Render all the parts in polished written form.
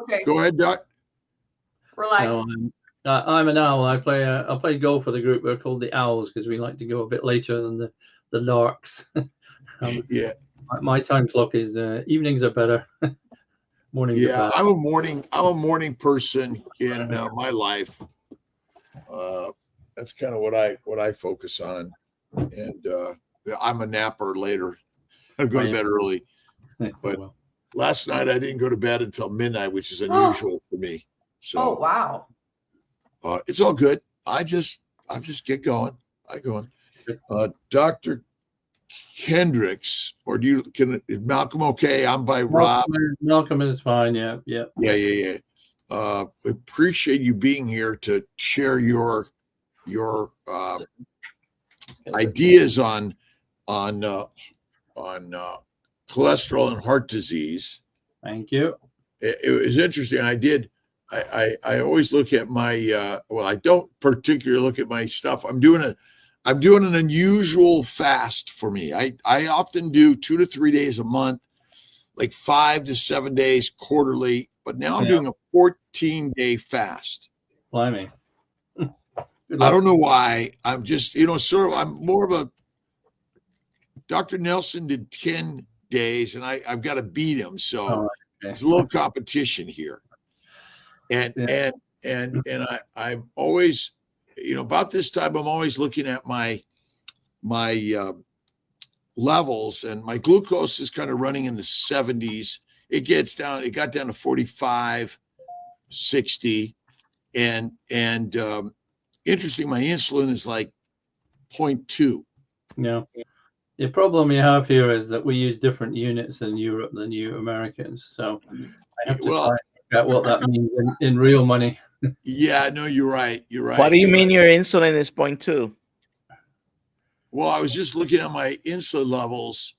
Okay. Go ahead, Doc. We're live. So I'm an owl. I play golf for the group. We're called the Owls because we like to go a bit later than the larks. Yeah. My time clock is evenings are better. Mornings are better. I'm a morning person in my life. That's kind of what I focus on, and I'm a napper later. I go to bed early, but last night I didn't go to bed until midnight, which is unusual for me. So, wow. It's all good. I just get going. Dr. Kendricks, or is Malcolm okay? I'm by Rob. Malcolm is fine. Yeah. We appreciate you being here to share your ideas on cholesterol and heart disease. Thank you. It was interesting. I always look at my I don't particularly look at my stuff. I'm doing an unusual fast for me. I often do 2 to 3 days a month, like 5 to 7 days quarterly, but now I'm doing a 14-day fast. Blimey. I don't know why. I'm just, I'm more of a Dr. Nelson did 10 days and I've got to beat him. So there's a little competition here. And I'm always, about this time, I'm always looking at my levels, and my glucose is kind of running in the 70s. It got down to 45, 60. And interesting, my insulin is like 0.2. Yeah. The problem you have here is that we use different units in Europe than you Americans. So I have to try and figure out what that means in real money. Yeah, no, you're right. What do you mean your insulin is 0.2? Well, I was just looking at my insulin levels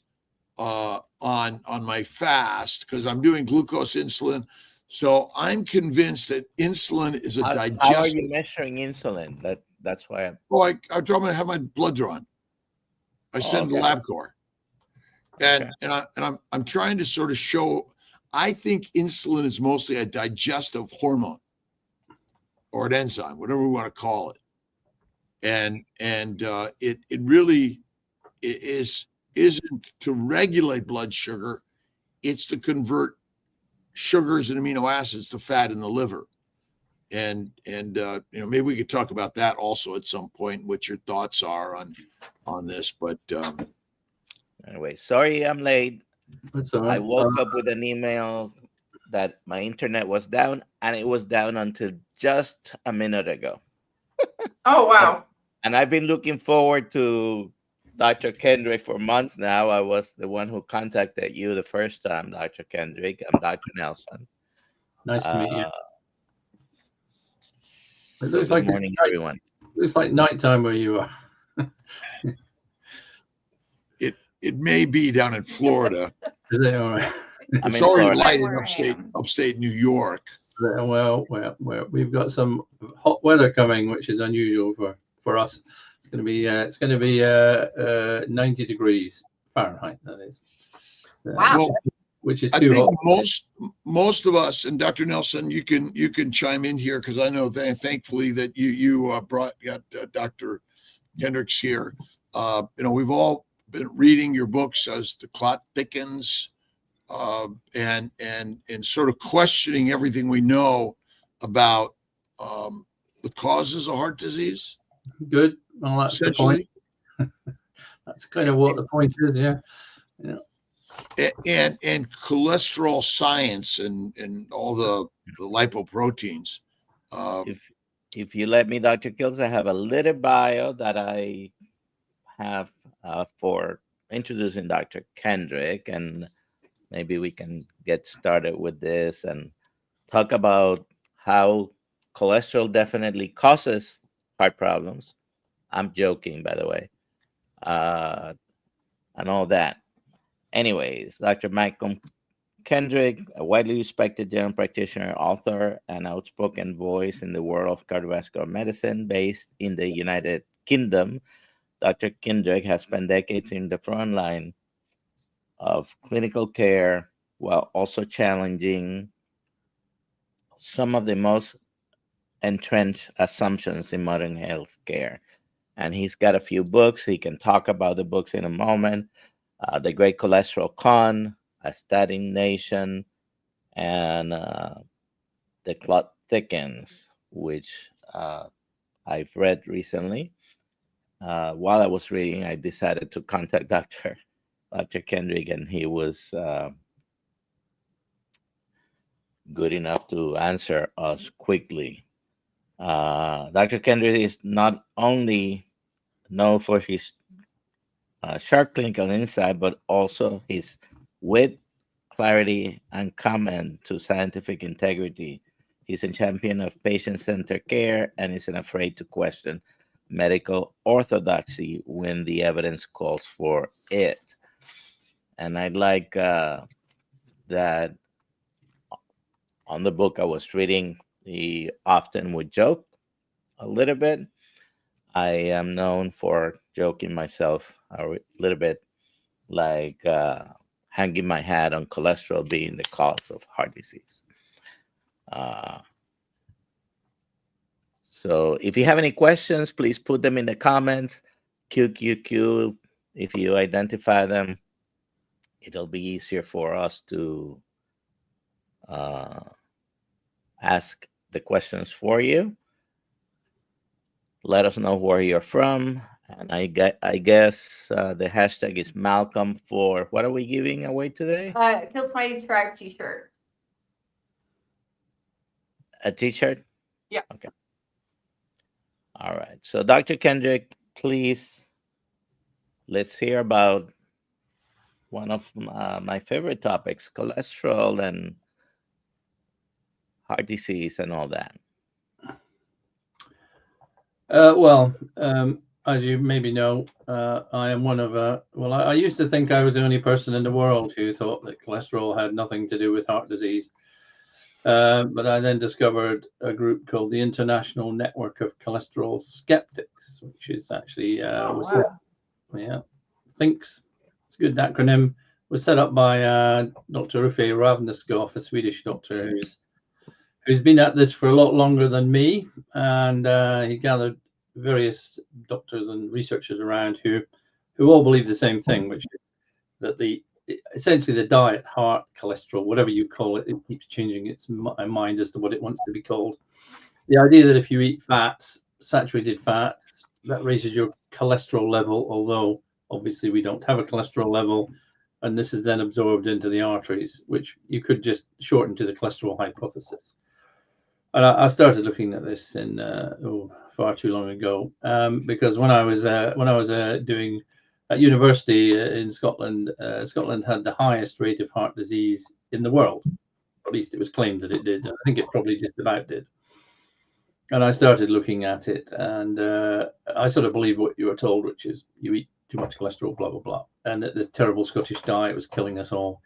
on my fast because I'm doing glucose insulin. So I'm convinced that insulin is a digestive. How are you measuring insulin? That's why I'm. Well, I'm trying to have my blood drawn. I send to LabCorp, and I'm trying to sort of show. I think insulin is mostly a digestive hormone or an enzyme, whatever we want to call it, and it really isn't to regulate blood sugar. It's to convert sugars and amino acids to fat in the liver. And maybe we could talk about that also at some point, what your thoughts are on this. But anyway, sorry I'm late. That's all right. I woke up with an email that my internet was down, and it was down until just a minute ago. Oh, wow. And I've been looking forward to Dr. Kendrick for months now. I was the one who contacted you the first time, Dr. Kendrick. I'm Dr. Nelson. Nice to meet you. It So looks good like morning, everyone. Looks like nighttime where you are. it may be down in Florida. Is it all right? It's already light in upstate New York. Well, we've got some hot weather coming, which is unusual for us. It's going to be 90 degrees Fahrenheit. That is. Wow. Well, which is I too think hot. most of us, and Dr. Nelson, you can chime in here because I know thankfully that you got Dr. Kendrick's here. We've all been reading your books as the clot thickens, and sort of questioning everything we know about the causes of heart disease. Good. Well, that's the point. That's kind of what the point is. Yeah. And cholesterol science and all the lipoproteins. If you let me, Dr. Kiltz, I have a little bio that I have for introducing Dr. Kendrick, and maybe we can get started with this and talk about how cholesterol definitely causes heart problems. I'm joking, by the way, and all that. Anyways, Dr. Malcolm Kendrick, a widely respected general practitioner, author, and outspoken voice in the world of cardiovascular medicine based in the United Kingdom. Dr. Kendrick has spent decades in the front line of clinical care while also challenging some of the most entrenched assumptions in modern healthcare. And he's got a few books. He can talk about the books in a moment. The Great Cholesterol Con, A Statin Nation, and The Clot Thickens, which I've read recently. While I was reading, I decided to contact Dr. Kendrick, and he was good enough to answer us quickly. Dr. Kendrick is not only known for his sharp clinical insight, but also his wit, clarity, and comment to scientific integrity. He's a champion of patient-centered care and isn't afraid to question medical orthodoxy when the evidence calls for it. And I like that on the book I was reading, he often would joke a little bit. I am known for joking myself a little bit, like hanging my hat on cholesterol being the cause of heart disease. So if you have any questions, please put them in the comments. QQQ, if you identify them, it'll be easier for us to ask the questions for you. Let us know where you're from. And I guess the hashtag is Malcolm for, what are we giving away today? Kiltz My Track t-shirt. A t-shirt? Yeah. Okay. All right. So Dr. Kendrick, please, let's hear about one of my favorite topics, cholesterol and heart disease and all that. As you maybe know, I am one of I used to think I was the only person in the world who thought that cholesterol had nothing to do with heart disease. But I then discovered a group called the International Network of Cholesterol Skeptics, which is actually thinks, it's a good acronym, was set up by Dr. Uffe Ravneskov, a Swedish doctor who's been at this for a lot longer than me, and he gathered various doctors and researchers around who all believe the same thing, which is that essentially the diet, heart, cholesterol, whatever you call it, it keeps changing its mind as to what it wants to be called. The idea that if you eat fats, saturated fats, that raises your cholesterol level, although obviously we don't have a cholesterol level, and this is then absorbed into the arteries, which you could just shorten to the cholesterol hypothesis. And I started looking at this in far too long ago, because when I was doing at university in Scotland, Scotland had the highest rate of heart disease in the world. At least it was claimed that it did. I think it probably just about did. And I started looking at it, and I sort of believed what you were told, which is you eat too much cholesterol, blah, blah, blah. And that the terrible Scottish diet was killing us all.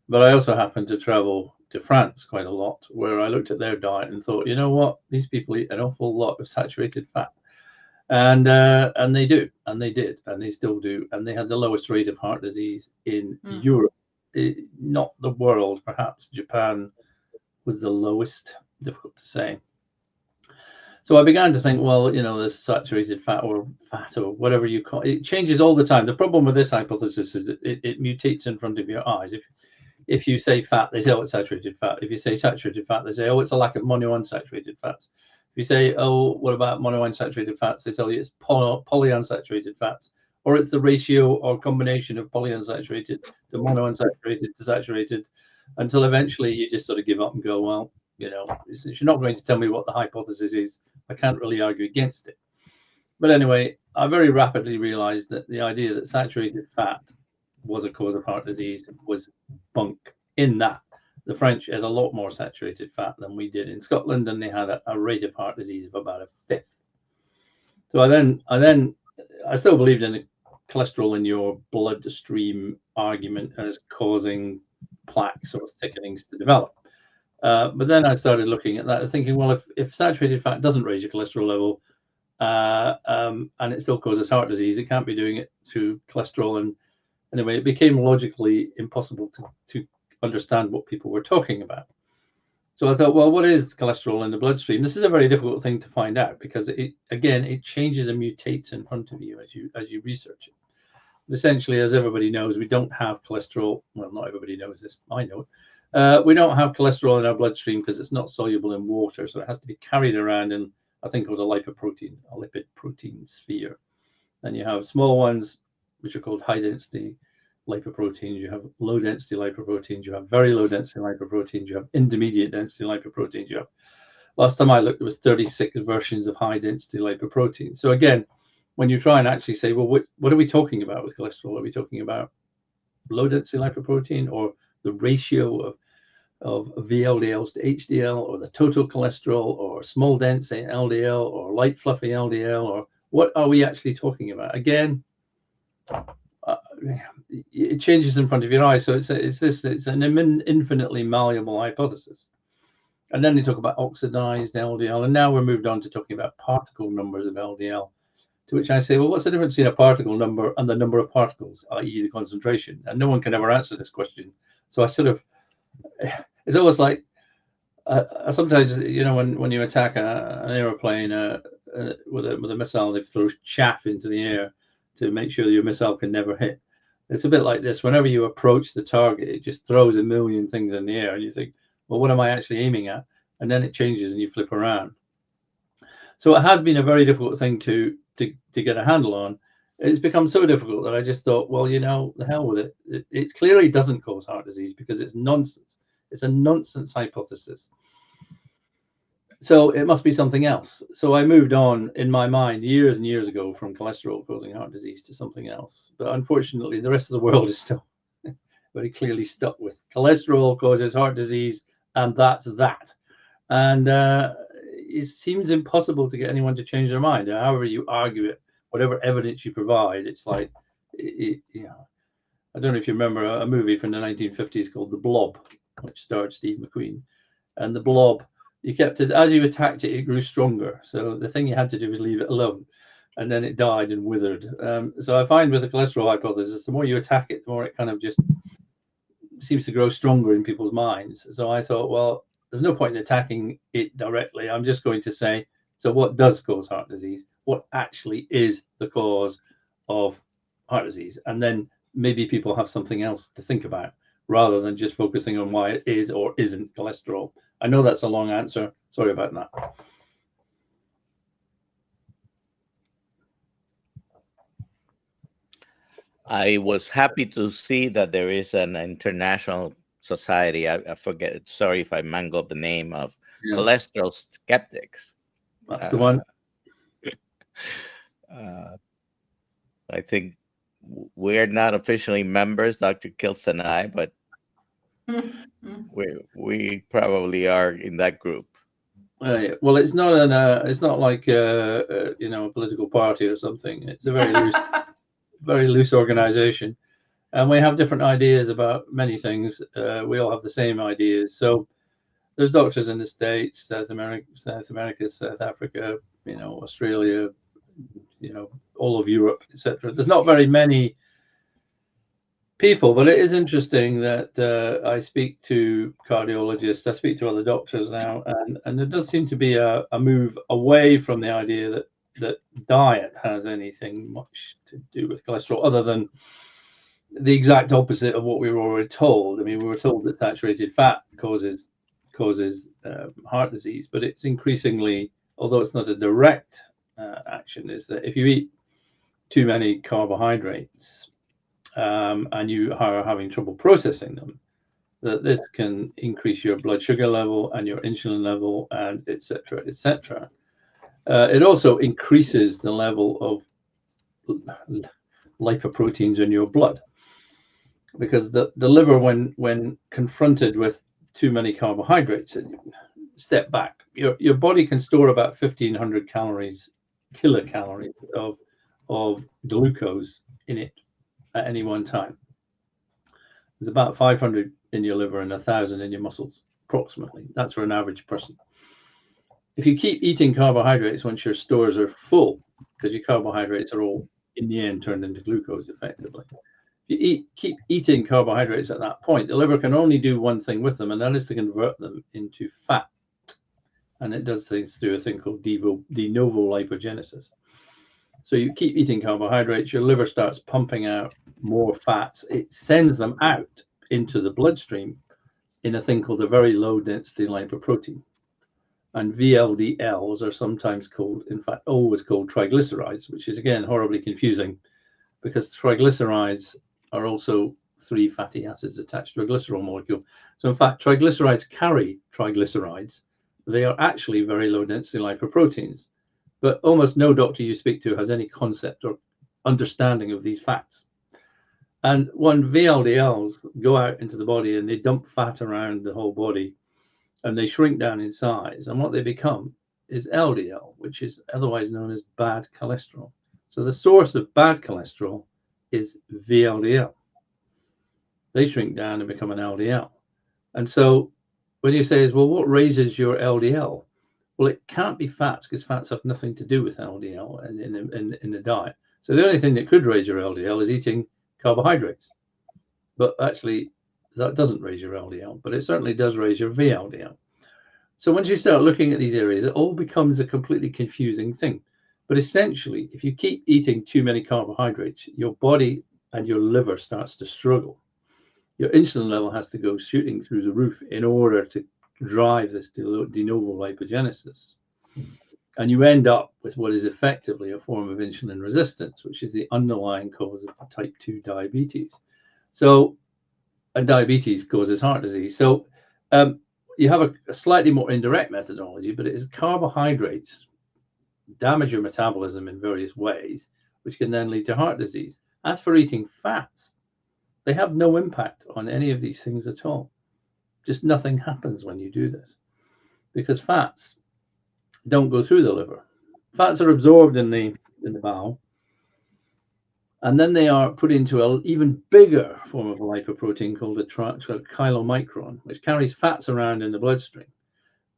But I also happened to travel to France quite a lot, where I looked at their diet and thought, you know what, these people eat an awful lot of saturated fat. And they do, and they did, and they still do, and they had the lowest rate of heart disease in Europe, not the world. Perhaps Japan was the lowest. Difficult to say. So I began to think, well, you know, this saturated fat or whatever you call it, it changes all the time. The problem with this hypothesis is that it mutates in front of your eyes. If you say fat, they say, oh, it's saturated fat. If you say saturated fat, they say, oh, it's a lack of monounsaturated fats. If you say, oh, what about monounsaturated fats? They tell you it's polyunsaturated fats, or it's the ratio or combination of polyunsaturated to monounsaturated to saturated, until eventually you just sort of give up and go, well, you know, since you're not going to tell me what the hypothesis is, I can't really argue against it. But anyway, I very rapidly realized that the idea that saturated fat was a cause of heart disease was bunk, in that the French had a lot more saturated fat than we did in Scotland, and they had a rate of heart disease of about a fifth. So I still believed in the cholesterol in your bloodstream argument as causing plaques or thickenings to develop. But then I started looking at that, thinking, well, if saturated fat doesn't raise your cholesterol level, and it still causes heart disease, it can't be doing it to cholesterol. And anyway, it became logically impossible to understand what people were talking about. So I thought, well, what is cholesterol in the bloodstream? This is a very difficult thing to find out because it changes and mutates in front of you as you research it. Essentially, as everybody knows, we don't have cholesterol. Well, not everybody knows this. I know it. We don't have cholesterol in our bloodstream because it's not soluble in water. So it has to be carried around in a thing called a lipid protein sphere. And you have small ones, which are called high density lipoproteins. You have low density lipoproteins. You have very low density lipoproteins. You have intermediate density lipoproteins. You have, last time I looked, there was 36 versions of high density lipoproteins. So again, when you try and actually say, well, what are we talking about with cholesterol? Are we talking about low density lipoprotein, or the ratio of VLDLs to HDL, or the total cholesterol, or small density LDL, or light fluffy LDL, or what are we actually talking about? Again, it changes in front of your eyes. So it's an infinitely malleable hypothesis. And then they talk about oxidized LDL, and now we're moved on to talking about particle numbers of LDL. To which I say, well, what's the difference between a particle number and the number of particles, i.e. the concentration? And no one can ever answer this question. So I sort of, it's almost like, sometimes, you know, when you attack an aeroplane with a missile, they throw chaff into the air to make sure your missile can never hit. It's a bit like this. Whenever you approach the target, it just throws a million things in the air, and you think, well, what am I actually aiming at? And then it changes and you flip around. So it has been a very difficult thing to get a handle on. It's become so difficult that I just thought, well, you know, the hell with it. It clearly doesn't cause heart disease because it's nonsense. It's a nonsense hypothesis. So it must be something else. So I moved on in my mind years and years ago from cholesterol causing heart disease to something else. But unfortunately, the rest of the world is still very clearly stuck with cholesterol causes heart disease, and that's that. And it seems impossible to get anyone to change their mind. However you argue it, whatever evidence you provide, it's like, you know, I don't know if you remember a movie from the 1950s called The Blob, which starred Steve McQueen. And The Blob, you kept it, as you attacked it, it grew stronger. So the thing you had to do was leave it alone. And then it died and withered. So I find with the cholesterol hypothesis, the more you attack it, the more it kind of just seems to grow stronger in people's minds. So I thought, well, there's no point in attacking it directly. I'm just going to say, so what does cause heart disease? What actually is the cause of heart disease? And then maybe people have something else to think about rather than just focusing on why it is or isn't cholesterol. I know that's a long answer. Sorry about that. I was happy to see that there is an international society. I forget. Sorry if I mangled the name of cholesterol skeptics. That's the one. I think we're not officially members, Dr. Kiltz and I, but we probably are in that group. Well, it's not like you know, a political party or something. It's a very loose organization, and we have different ideas about many things. We all have the same ideas. So there's doctors in the States, South America, South Africa, you know, Australia, you know, all of Europe, etc. There's not very many people, but it is interesting that I speak to cardiologists, I speak to other doctors now, and there does seem to be a move away from the idea that diet has anything much to do with cholesterol, other than the exact opposite of what we were already told. I mean, we were told that saturated fat causes heart disease, but it's increasingly, although it's not a direct action, is that if you eat too many carbohydrates and you are having trouble processing them, that this can increase your blood sugar level and your insulin level, and etc., etc. It also increases the level of lipoproteins in your blood, because the liver, when confronted with too many carbohydrates, and step back, your body can store about 1,500 kilocalories of glucose in it at any one time. There's about 500 in your liver and 1,000 in your muscles, approximately. That's for an average person. If you keep eating carbohydrates once your stores are full, because your carbohydrates are all in the end turned into glucose effectively, If you keep eating carbohydrates at that point, the liver can only do one thing with them, and that is to convert them into fat. And it does things through a thing called de novo lipogenesis. So you keep eating carbohydrates, your liver starts pumping out more fats. It sends them out into the bloodstream in a thing called a very low density lipoprotein. And VLDLs are sometimes called, in fact, always called triglycerides, which is again horribly confusing because triglycerides are also 3 fatty acids attached to a glycerol molecule. So in fact, triglycerides carry triglycerides. They are actually very low density lipoproteins, but almost no doctor you speak to has any concept or understanding of these facts. And when VLDLs go out into the body and they dump fat around the whole body and they shrink down in size, and what they become is LDL, which is otherwise known as bad cholesterol. So the source of bad cholesterol is VLDL. They shrink down and become an LDL. And so when you say, well, what raises your LDL? Well, it can't be fats because fats have nothing to do with LDL in the diet. So the only thing that could raise your LDL is eating carbohydrates. But actually, that doesn't raise your LDL, but it certainly does raise your VLDL. So once you start looking at these areas, it all becomes a completely confusing thing. But essentially, if you keep eating too many carbohydrates, your body and your liver starts to struggle. Your insulin level has to go shooting through the roof in order to drive this de novo lipogenesis. And you end up with what is effectively a form of insulin resistance, which is the underlying cause of type 2 diabetes. So, and diabetes causes heart disease. So you have a slightly more indirect methodology, but it is carbohydrates damage your metabolism in various ways, which can then lead to heart disease. As for eating fats, they have no impact on any of these things at all. Just nothing happens when you do this because fats don't go through the liver. Fats are absorbed in the bowel, and then they are put into an even bigger form of lipoprotein called a chylomicron, which carries fats around in the bloodstream.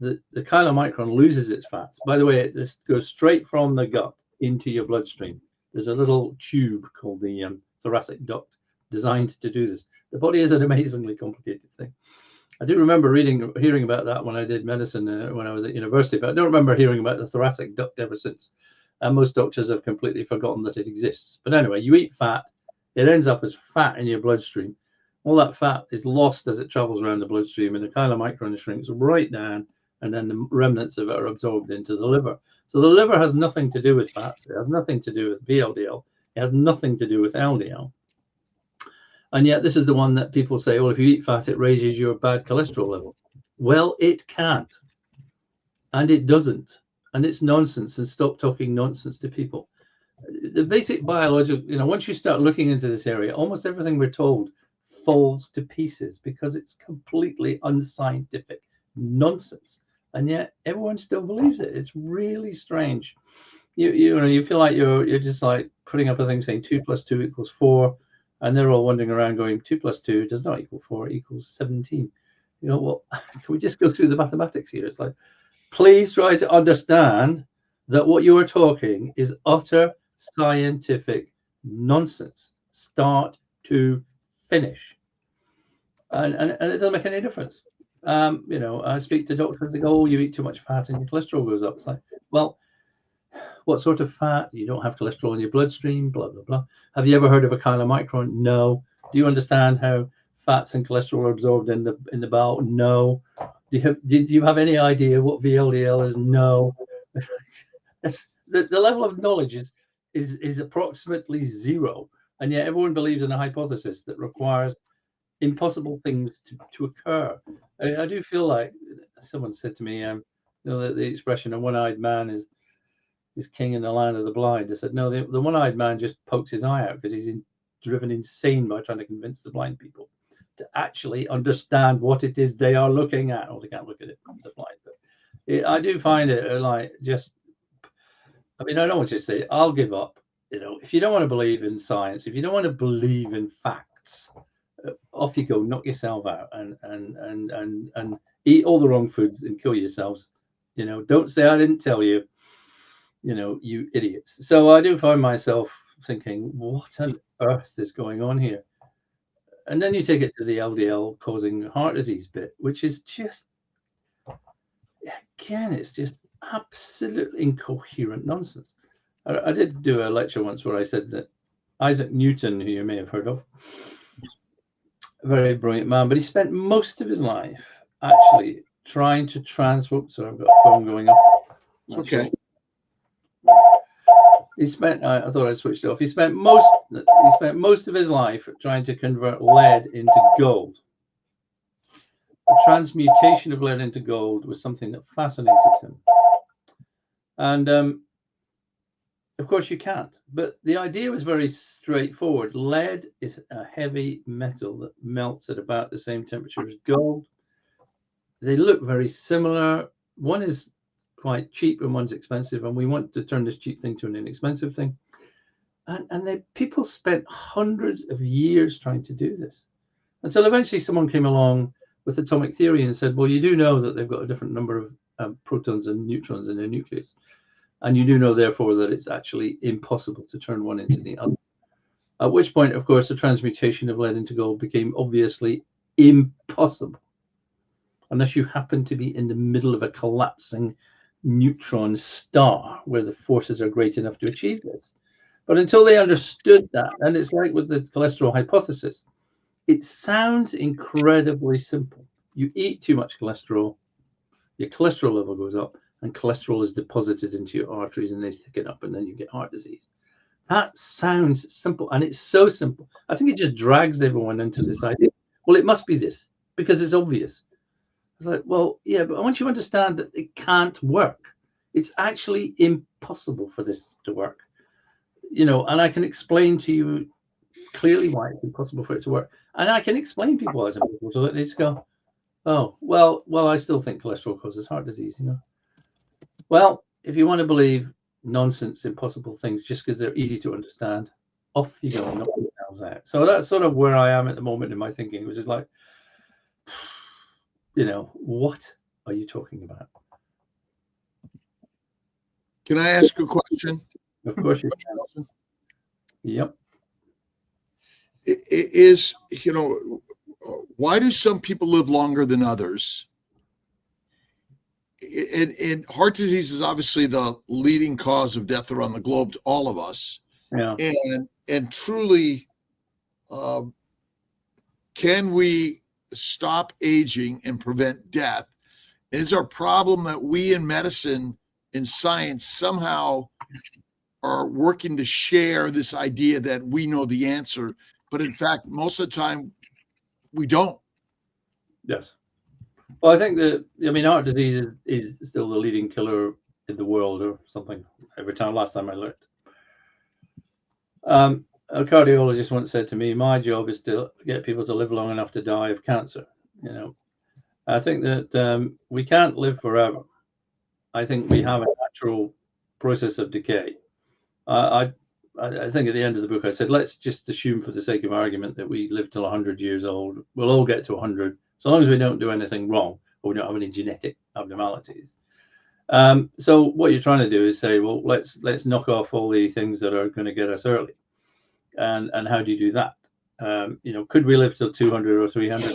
The chylomicron loses its fats. By the way, this goes straight from the gut into your bloodstream. There's a little tube called the thoracic duct designed to do this. The body is an amazingly complicated thing. I do remember hearing about that when I did medicine when I was at university, but I don't remember hearing about the thoracic duct ever since. And most doctors have completely forgotten that it exists. But anyway, you eat fat, it ends up as fat in your bloodstream. All that fat is lost as it travels around the bloodstream, and the chylomicron shrinks right down, and then the remnants of it are absorbed into the liver. So the liver has nothing to do with fats. It has nothing to do with VLDL. It has nothing to do with LDL. And yet this is the one that people say, well, if you eat fat, it raises your bad cholesterol level. Well, it can't. And it doesn't. And it's nonsense, and stop talking nonsense to people. The basic biological, once you start looking into this area, almost everything we're told falls to pieces because it's completely unscientific nonsense. And yet everyone still believes it. It's really strange. You feel like you're just like putting up a thing saying 2 + 2 = 4, and they're all wandering around going 2 + 2 does not equal 4, it equals 17. Well, can we just go through the mathematics here? It's like, please try to understand that what you are talking is utter scientific nonsense, start to finish. And it doesn't make any difference. I speak to doctors, they go, oh, you eat too much fat and your cholesterol goes up. It's like, well, what sort of fat? You don't have cholesterol in your bloodstream, blah, blah, blah. Have you ever heard of a chylomicron? No. Do you understand how fats and cholesterol are absorbed in the bowel? No. Do you have any idea what VLDL is? No. The level of knowledge is approximately zero, and yet everyone believes in a hypothesis that requires impossible things to occur. I do feel like someone said to me, the expression "a one-eyed man is king in the land of the blind." I said, no, the one-eyed man just pokes his eye out because he's driven insane by trying to convince the blind people to actually understand what it is they are looking at. Or they can't look at it because they're blind. But I do find it I don't want to say I'll give up. If you don't want to believe in science, if you don't want to believe in facts, off you go, knock yourself out and eat all the wrong foods and kill yourselves. Don't say I didn't tell you. You idiots. So I do find myself thinking, what on earth is going on here? And then you take it to the LDL causing heart disease bit, which is just, again, it's just absolutely incoherent nonsense. I did do a lecture once where I said that Isaac Newton, who you may have heard of, a very brilliant man, but he spent most of his life actually trying to transform. So I've got a phone going off. It's okay. He spent. I thought I'd switched it off. He spent most of his life trying to convert lead into gold. The transmutation of lead into gold was something that fascinated him. And of course you can't. But the idea was very straightforward. Lead is a heavy metal that melts at about the same temperature as gold. They look very similar. One is quite cheap and one's expensive, and we want to turn this cheap thing to an inexpensive thing. And people spent hundreds of years trying to do this, until eventually someone came along with atomic theory and said, well, you do know that they've got a different number of protons and neutrons in their nucleus, and you do know therefore that it's actually impossible to turn one into the other. At which point, of course, the transmutation of lead into gold became obviously impossible, unless you happen to be in the middle of a collapsing neutron star where the forces are great enough to achieve this. But until they understood that, and it's like with the cholesterol hypothesis, it sounds incredibly simple. You eat too much cholesterol, your cholesterol level goes up, and cholesterol is deposited into your arteries and they thicken up, and then you get heart disease. That sounds simple, and it's so simple. I think it just drags everyone into this idea. Well, it must be this because it's obvious. It's like, well, yeah, but I want you to understand that it can't work. It's actually impossible for this to work. You know, and I can explain to you clearly why it's impossible for it to work. And I can explain to people why it's impossible to they just go, oh, well, I still think cholesterol causes heart disease, you know. Well, if you want to believe nonsense, impossible things just because they're easy to understand, off you go and knock yourselves out. So that's sort of where I am at the moment in my thinking, which is like, you know, what are you talking about? Can I ask a question? Of course you can. Yep. Is, you know, why do some people live longer than others? And heart disease is obviously the leading cause of death around the globe to all of us. Yeah. And truly, can we stop aging and prevent death? And is our problem that we in medicine and science somehow are working to share this idea that we know the answer, but in fact, most of the time we don't? Yes. Well, I think that, I mean, heart disease is still the leading killer in the world or something last time I looked. A cardiologist once said to me, my job is to get people to live long enough to die of cancer. You know, I think that we can't live forever. I think we have a natural process of decay. I think at the end of the book, I said, let's just assume for the sake of argument that we live till 100 years old. We'll all get to 100, so long as we don't do anything wrong or we don't have any genetic abnormalities. So what you're trying to do is say, well, let's knock off all the things that are going to get us early. And how do you do that? You know, could we live till 200 or 300?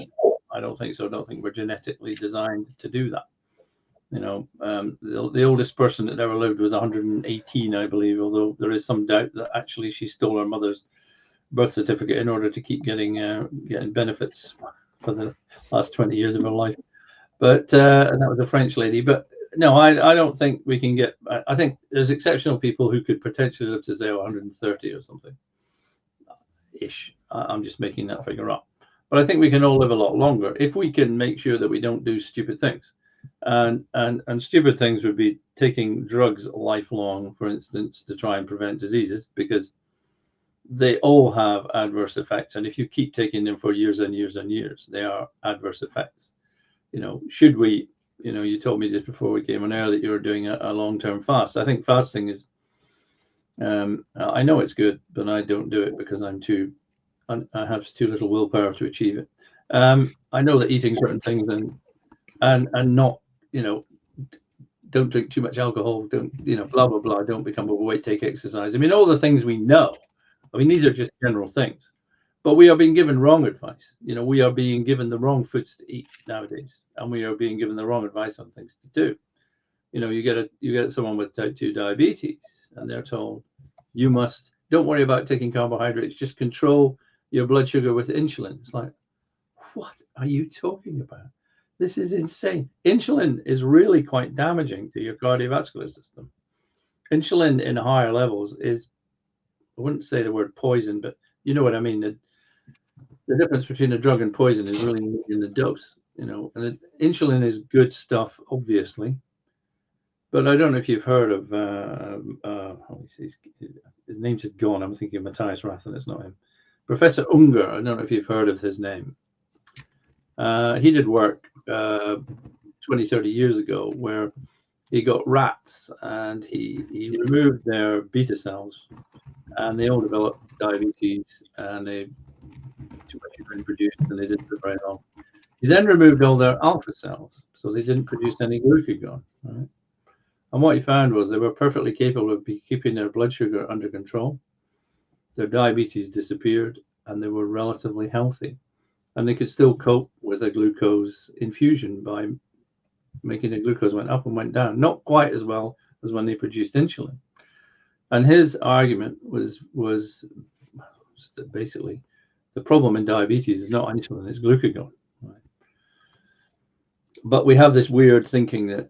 I don't think so. I don't think we're genetically designed to do that. You know, the oldest person that ever lived was 118, I believe, although there is some doubt that actually she stole her mother's birth certificate in order to keep getting benefits for the last 20 years of her life. But and that was a French lady. But no, I don't think we can get. I think there's exceptional people who could potentially live to say 130 or something ish. I'm just making that figure up. But I think we can all live a lot longer if we can make sure that we don't do stupid things. And stupid things would be taking drugs lifelong, for instance, to try and prevent diseases, because they all have adverse effects. And if you keep taking them for years and years and years, they are adverse effects. You know, should we, you know, you told me just before we came on air that you were doing a long-term fast. I think fasting is, I know it's good, but I don't do it because I have too little willpower to achieve it. I know that eating certain things and not, you know, don't drink too much alcohol, don't, you know, blah, blah, blah, don't become overweight, take exercise. I mean, all the things we know. I mean, these are just general things. But we are being given wrong advice. You know, we are being given the wrong foods to eat nowadays, and we are being given the wrong advice on things to do. You know, you get someone with type 2 diabetes, and they're told, don't worry about taking carbohydrates, just control your blood sugar with insulin. It's like, what are you talking about? This is insane. Insulin is really quite damaging to your cardiovascular system. Insulin in higher levels is, I wouldn't say the word poison, but you know what I mean. The difference between a drug and poison is really in the dose, you know. And insulin is good stuff, obviously. But I don't know if you've heard of, his name's just gone. I'm thinking of Matthias Rathen, it's not him. Professor Unger, I don't know if you've heard of his name. He did work 20, 30 years ago where he got rats and he removed their beta cells, and they all developed diabetes, and they too much insulin produced, and they didn't live very long. He then removed all their alpha cells, so they didn't produce any glucagon. Right? And what he found was they were perfectly capable of keeping their blood sugar under control. Their diabetes disappeared, and they were relatively healthy. And they could still cope with a glucose infusion by making the glucose went up and went down, not quite as well as when they produced insulin. And his argument was that basically the problem in diabetes is not insulin, it's glucagon. Right? But we have this weird thinking that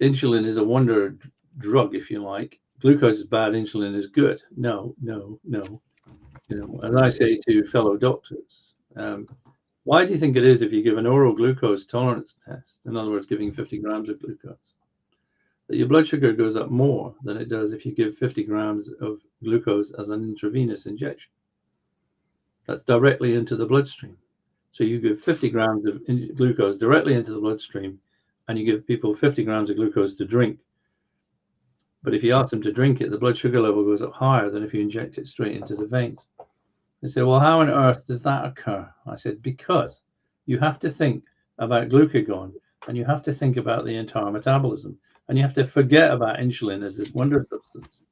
insulin is a wonder drug, if you like. Glucose is bad, insulin is good. No. You know, as I say to fellow doctors, why do you think it is if you give an oral glucose tolerance test, in other words, giving 50 grams of glucose, that your blood sugar goes up more than it does if you give 50 grams of glucose as an intravenous injection? That's directly into the bloodstream. So you give 50 grams of glucose directly into the bloodstream, and you give people 50 grams of glucose to drink. But if you ask them to drink it, the blood sugar level goes up higher than if you inject it straight into the veins. They say, well, how on earth does that occur? I said, because you have to think about glucagon, and you have to think about the entire metabolism, and you have to forget about insulin as this wonder substance.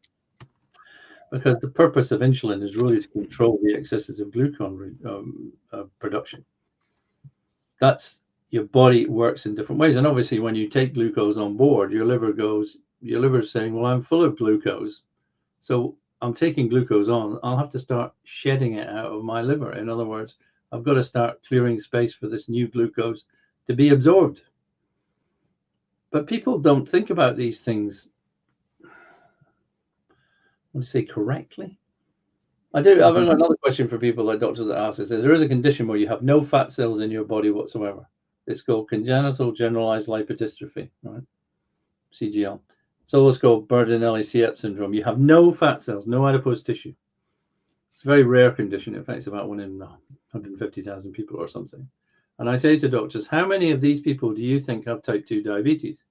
Because the purpose of insulin is really to control the excesses of glucagon production. That's, your body works in different ways. And obviously when you take glucose on board, your liver's saying, well, I'm full of glucose, so I'm taking glucose on, I'll have to start shedding it out of my liver. In other words, I've got to start clearing space for this new glucose to be absorbed. But people don't think about these things, I want to say, correctly. I do. I've got another question for people like doctors that ask us. There is a condition where you have no fat cells in your body whatsoever. It's called congenital generalized lipodystrophy, right? CGL. It's always called Bertinelli-Siepp syndrome. You have no fat cells, no adipose tissue. It's a very rare condition. It affects about 1 in 150,000 people or something. And I say to doctors, how many of these people do you think have type 2 diabetes?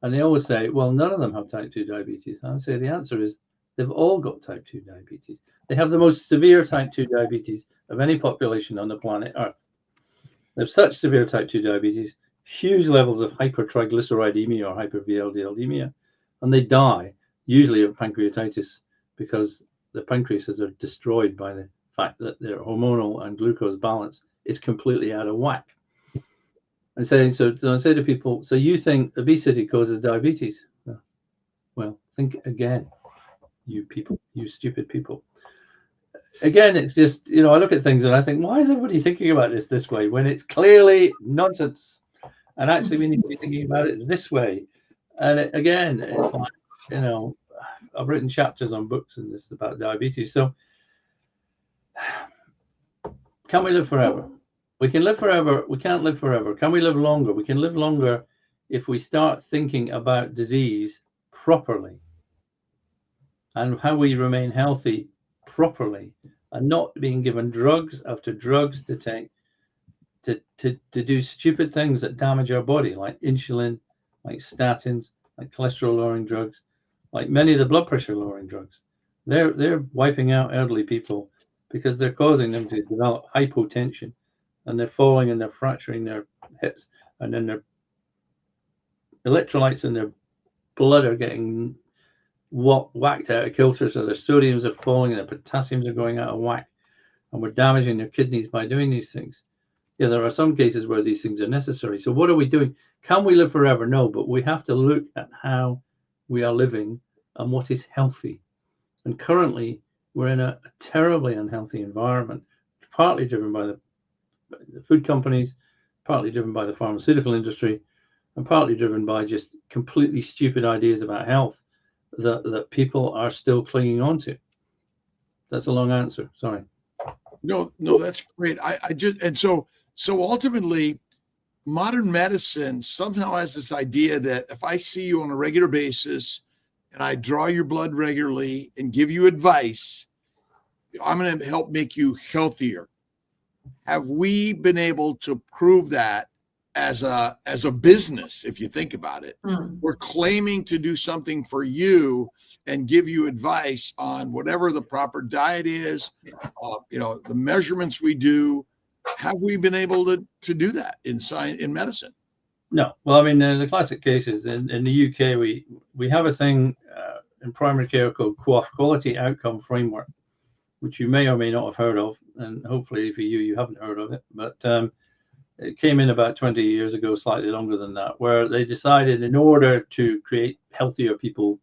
And they always say, well, none of them have type 2 diabetes. And I say the answer is they've all got type 2 diabetes. They have the most severe type 2 diabetes of any population on the planet Earth. They have such severe type 2 diabetes, huge levels of hypertriglyceridemia or hyper-VLDLemia, and they die usually of pancreatitis because the pancreases are destroyed by the fact that their hormonal and glucose balance is completely out of whack. And so I say to people, so you think obesity causes diabetes? Well, think again, you people, you stupid people. Again, it's just, you know, I look at things and I think, why is everybody thinking about this way when it's clearly nonsense? And actually, we need to be thinking about it this way. And again, it's like, you know, I've written chapters on books and this about diabetes. So can we live forever? We can live forever. We can't live forever. Can we live longer? We can live longer if we start thinking about disease properly and how we remain healthy properly, and not being given drugs after drugs to take to do stupid things that damage our body, like insulin, like statins, like cholesterol lowering drugs, like many of the blood pressure lowering drugs. They're wiping out elderly people because they're causing them to develop hypotension, and they're falling and they're fracturing their hips, and then their electrolytes in their blood are getting whacked out of kilter, so their sodiums are falling and their potassiums are going out of whack. and we're damaging their kidneys by doing these things. Yeah, there are some cases where these things are necessary. So what are we doing? Can we live forever? No, but we have to look at how we are living and what is healthy. And currently, we're in a terribly unhealthy environment, partly driven by the food companies, partly driven by the pharmaceutical industry, and partly driven by just completely stupid ideas about health that people are still clinging on to. That's a long answer. Sorry. No, that's great. I just, and so ultimately, modern medicine somehow has this idea that if I see you on a regular basis and I draw your blood regularly and give you advice, I'm going to help make you healthier. Have we been able to prove that as a business? If you think about it, we're claiming to do something for you and give you advice on whatever the proper diet is, the measurements we do. Have we been able to do that in science, in medicine? No. Well, I mean, the classic cases in the UK, we have a thing in primary care called QOF, Quality Outcome Framework, which you may or may not have heard of, and hopefully for you haven't heard of it. But it came in about 20 years ago, slightly longer than that, where they decided in order to create healthier people,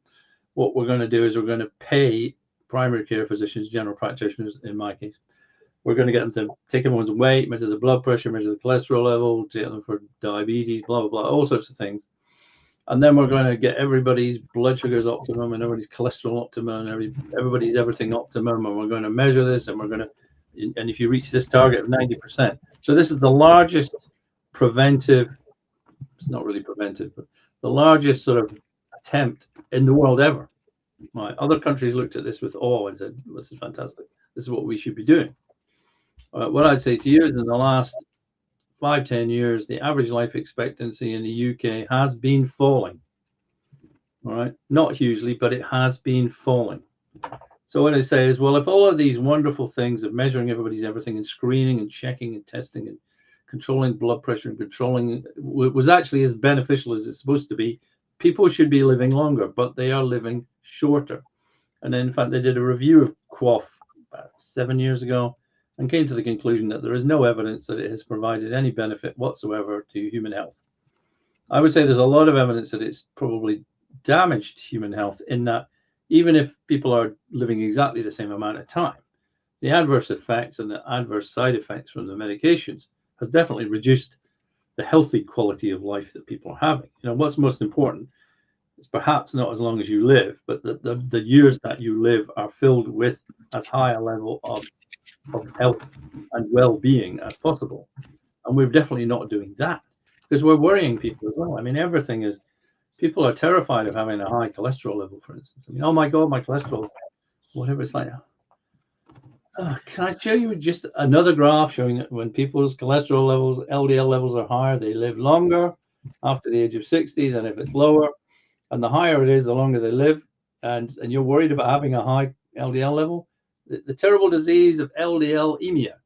what we're going to do is we're going to pay primary care physicians, general practitioners in my case, we're going to get them to take everyone's weight, measure the blood pressure, measure the cholesterol level, take them for diabetes, blah, blah, blah, all sorts of things. And then we're going to get everybody's blood sugars optimum and everybody's cholesterol optimum and everybody's everything optimum. And we're going to measure this, and we're going to, and if you reach this target of 90%. So this is the largest preventive, it's not really preventive, but the largest sort of attempt in the world ever. Right. Other countries looked at this with awe and said, this is fantastic. This is what we should be doing. What I'd say to you is in the last 5-10 years, the average life expectancy in the UK has been falling. All right. Not hugely, but it has been falling. So what I say is, well, if all of these wonderful things of measuring everybody's everything and screening and checking and testing and controlling blood pressure and controlling was actually as beneficial as it's supposed to be, people should be living longer, but they are living shorter. And then, in fact, they did a review of QOF about 7 years ago and came to the conclusion that there is no evidence that it has provided any benefit whatsoever to human health. I would say there's a lot of evidence that it's probably damaged human health, in that even if people are living exactly the same amount of time, the adverse effects and the adverse side effects from the medications has definitely reduced the healthy quality of life that people are having. You know, what's most important is perhaps not as long as you live, but the years that you live are filled with as high a level of health and well-being as possible. And we're definitely not doing that because we're worrying people as well. I mean, everything is, people are terrified of having a high cholesterol level, for instance. I mean, oh my God, my cholesterol, whatever. It's like, can I show you just another graph showing that when people's cholesterol levels, LDL levels are higher, they live longer after the age of 60 than if it's lower. And the higher it is, the longer they live. And you're worried about having a high LDL level. The terrible disease of LDL-emia.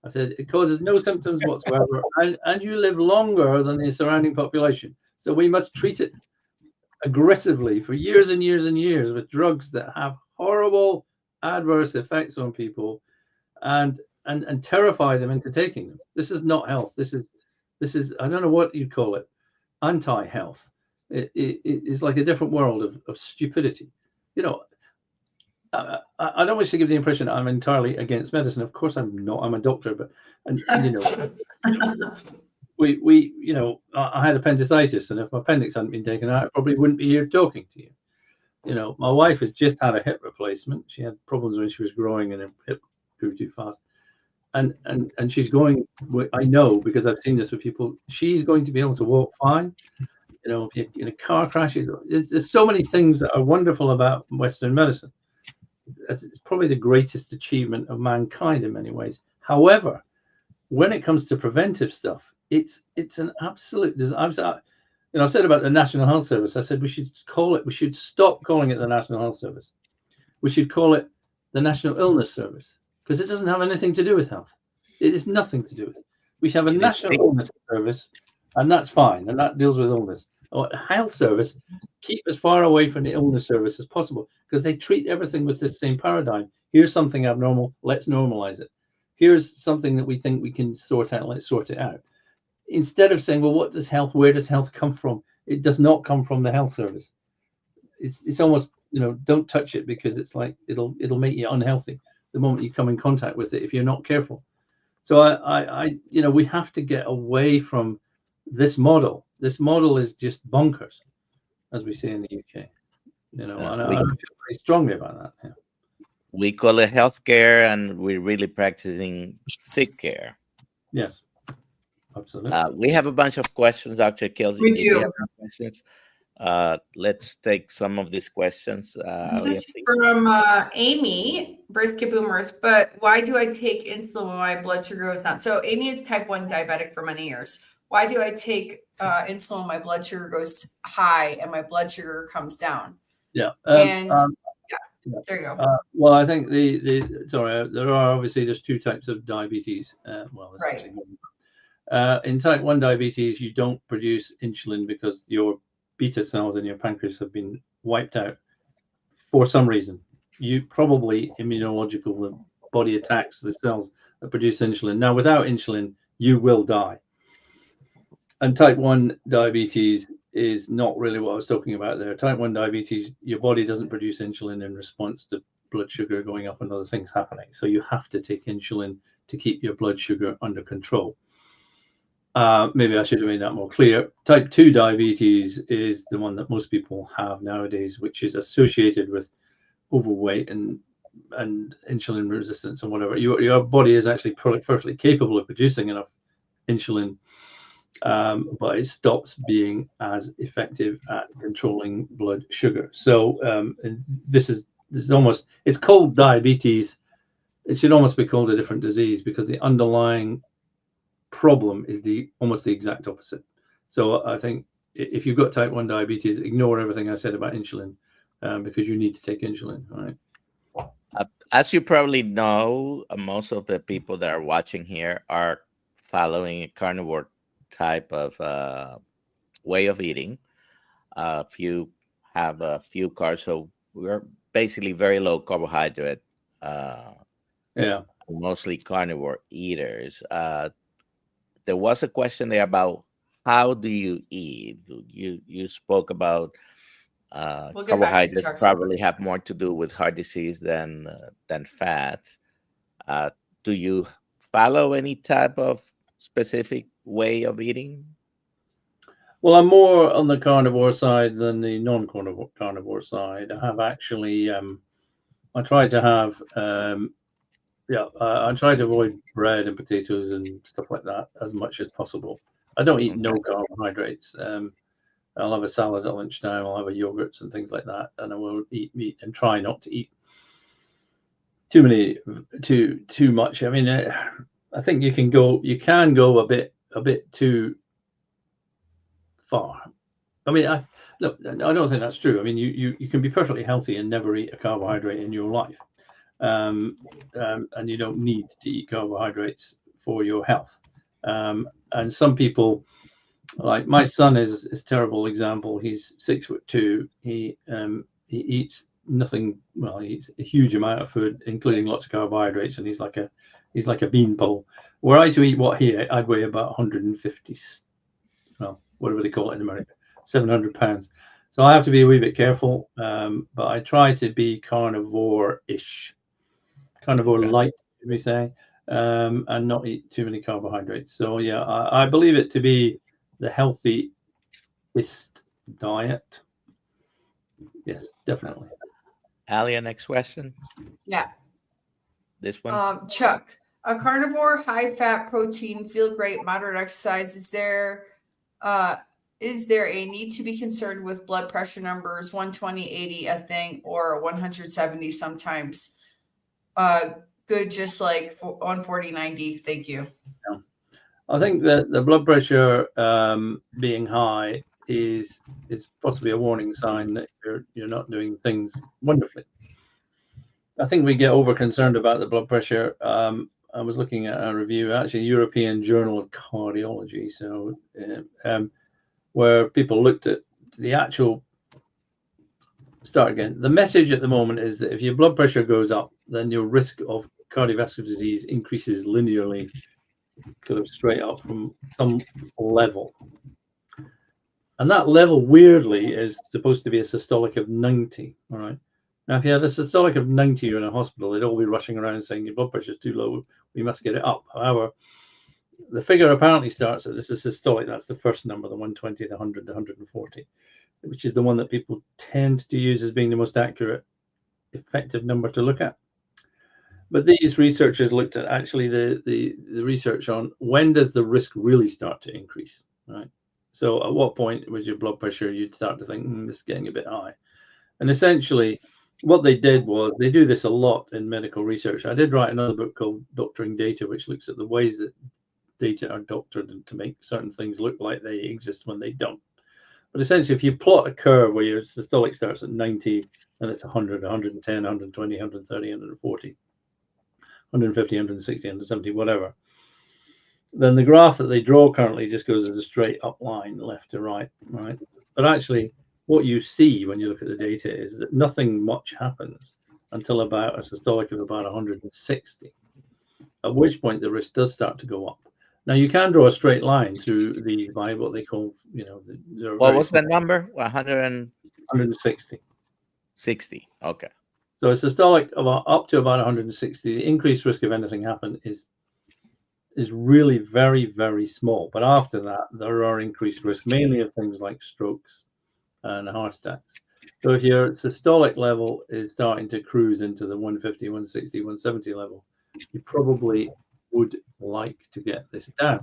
I said, it causes no symptoms whatsoever, and you live longer than the surrounding population. So we must treat it aggressively for years and years and years with drugs that have horrible adverse effects on people and terrify them into taking them. This is not health. This is I don't know what you'd call it, anti-health. It is like a different world of stupidity. You know, I don't wish to give the impression that I'm entirely against medicine. Of course I'm not. I'm a doctor, but you know, we you know, I had appendicitis, and if my appendix hadn't been taken out, I probably wouldn't be here talking to you. You know, my wife has just had a hip replacement. She had problems when she was growing, and her hip grew too fast. And she's going, I know because I've seen this with people, she's going to be able to walk fine. You know, if you're in a car crash, there's so many things that are wonderful about Western medicine. It's probably the greatest achievement of mankind in many ways. However, when it comes to preventive stuff, it's an absolute. I've said about the National Health Service, I said we should stop calling it the National Health Service. We should call it the National Illness Service, because it doesn't have anything to do with health. It is nothing to do with it. We should have a National Illness Service, and that's fine, and that deals with illness. Or a health service, keep as far away from the illness service as possible, because they treat everything with this same paradigm. Here's something abnormal, let's normalize it. here's something that we think we can sort out, let's sort it out. Instead of saying, well, where does health come from? It does not come from the health service. It's almost, don't touch it, because it's like it'll make you unhealthy the moment you come in contact with it if you're not careful. So we have to get away from this model. This model is just bonkers, as we say in the UK. And I feel very strongly about that. Yeah. We call it healthcare, and we're really practicing sick care. Yes, absolutely. We have a bunch of questions, Dr. Kiltz. We If you do. have questions, let's take some of these questions. This is from Amy, Brisket Boomers. But why do I take insulin when my blood sugar goes down? So Amy is type 1 diabetic for many years. Why do I take insulin when my blood sugar goes high and my blood sugar comes down? Yeah. There you go. Well, I think there are obviously there's two types of diabetes. Right. In type 1 diabetes, you don't produce insulin because your beta cells in your pancreas have been wiped out for some reason. You probably immunological, the body attacks the cells that produce insulin. Now, without insulin, you will die. And type 1 diabetes is not really what I was talking about there. Type 1 diabetes, your body doesn't produce insulin in response to blood sugar going up and other things happening. So you have to take insulin to keep your blood sugar under control. Maybe I should have made that more clear. Type 2 diabetes is the one that most people have nowadays, which is associated with overweight and insulin resistance and whatever. Your body is actually perfectly capable of producing enough insulin, but it stops being as effective at controlling blood sugar. So this is almost, it's called diabetes. It should almost be called a different disease, because the underlying problem is almost the exact opposite. So I think if you've got type 1 diabetes, ignore everything I said about insulin, because you need to take insulin. All right. As you probably know, most of the people that are watching here are following a carnivore type of way of eating. If you have a few carbs, so we're basically very low carbohydrate, mostly carnivore eaters. There was a question there about how do you eat. You spoke about carbohydrates probably have more to do with heart disease than fats. Do you follow any type of specific way of eating? Well, I'm more on the carnivore side than the non-carnivore side. I have actually, I try to have, I try to avoid bread and potatoes and stuff like that as much as possible. I don't eat no carbohydrates. I'll have a salad at lunchtime. I'll have a yogurts and things like that, and I will eat meat and try not to eat too much. I mean, I think you can go a bit too far. I mean, I don't think that's true. I mean, you can be perfectly healthy and never eat a carbohydrate in your life, and you don't need to eat carbohydrates for your health. And some people, like my son is a terrible example. He's 6'2". He eats nothing. Well, he eats a huge amount of food, including lots of carbohydrates, and he's like a beanpole. Were I to eat what he ate, I'd weigh about 150, well, whatever they call it in America, 700 pounds. So I have to be a wee bit careful, but I try to be carnivore-ish, carnivore-light, should we say, and not eat too many carbohydrates. So yeah, I believe it to be the healthiest diet. Yes, definitely. Alia, next question. Yeah. This one. Chuck, a carnivore, high-fat protein, feel great, moderate exercise. Is there a need to be concerned with blood pressure numbers, 120, 80 a thing, or 170 sometimes? Good, just like 140, 90. Thank you. Yeah. I think that the blood pressure being high is possibly a warning sign that you're not doing things wonderfully. I think we get over concerned about the blood pressure. I was looking at a review, actually, European Journal of Cardiology, so where people looked at the actual. Start again. The message at the moment is that if your blood pressure goes up, then your risk of cardiovascular disease increases linearly, kind of straight up from some level. And that level, weirdly, is supposed to be a systolic of 90. All right. Now, if you had a systolic of 90, you're in a hospital, they'd all be rushing around saying your blood pressure is too low, we must get it up. However, the figure apparently starts at this is systolic. That's the first number, the 120, the 100, the 140, which is the one that people tend to use as being the most accurate, effective number to look at. But these researchers looked at actually the research on when does the risk really start to increase, right? So at what point was your blood pressure, you'd start to think, this is getting a bit high. And essentially what they did was, they do this a lot in medical research. I did write another book called Doctoring Data, which looks at the ways that data are doctored and to make certain things look like they exist when they don't. But essentially, if you plot a curve where your systolic starts at 90 and it's 100, 110, 120, 130, 140, 150, 160, 170, whatever, then the graph that they draw currently just goes as a straight up line, left to right, right? But actually, what you see when you look at the data is that nothing much happens until about a systolic of about 160, at which point the risk does start to go up. Now, you can draw a straight line through the, by what they call, you know, what was the number? 160. 60. Okay. So a systolic of up to about 160, the increased risk of anything happen is really very, very small. But after that, there are increased risks, mainly of things like strokes and heart attacks. So if your systolic level is starting to cruise into the 150, 160, 170 level, you probably would like to get this down.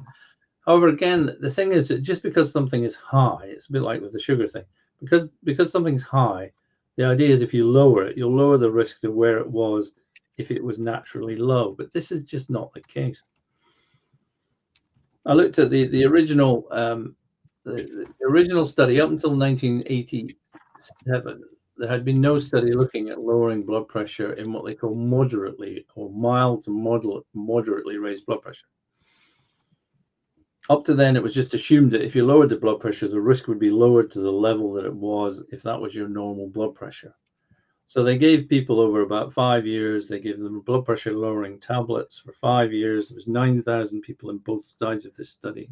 However, again, the thing is that just because something is high, it's a bit like with the sugar thing, because something's high, the idea is if you lower it, you'll lower the risk to where it was if it was naturally low. But this is just not the case. I looked at the original the original study up until 1987. There had been no study looking at lowering blood pressure in what they call moderately or mild to moderately raised blood pressure. Up to then, it was just assumed that if you lowered the blood pressure, the risk would be lowered to the level that it was if that was your normal blood pressure. So they gave people over about 5 years, they gave them blood pressure lowering tablets for 5 years. There was 9,000 people in both sides of this study.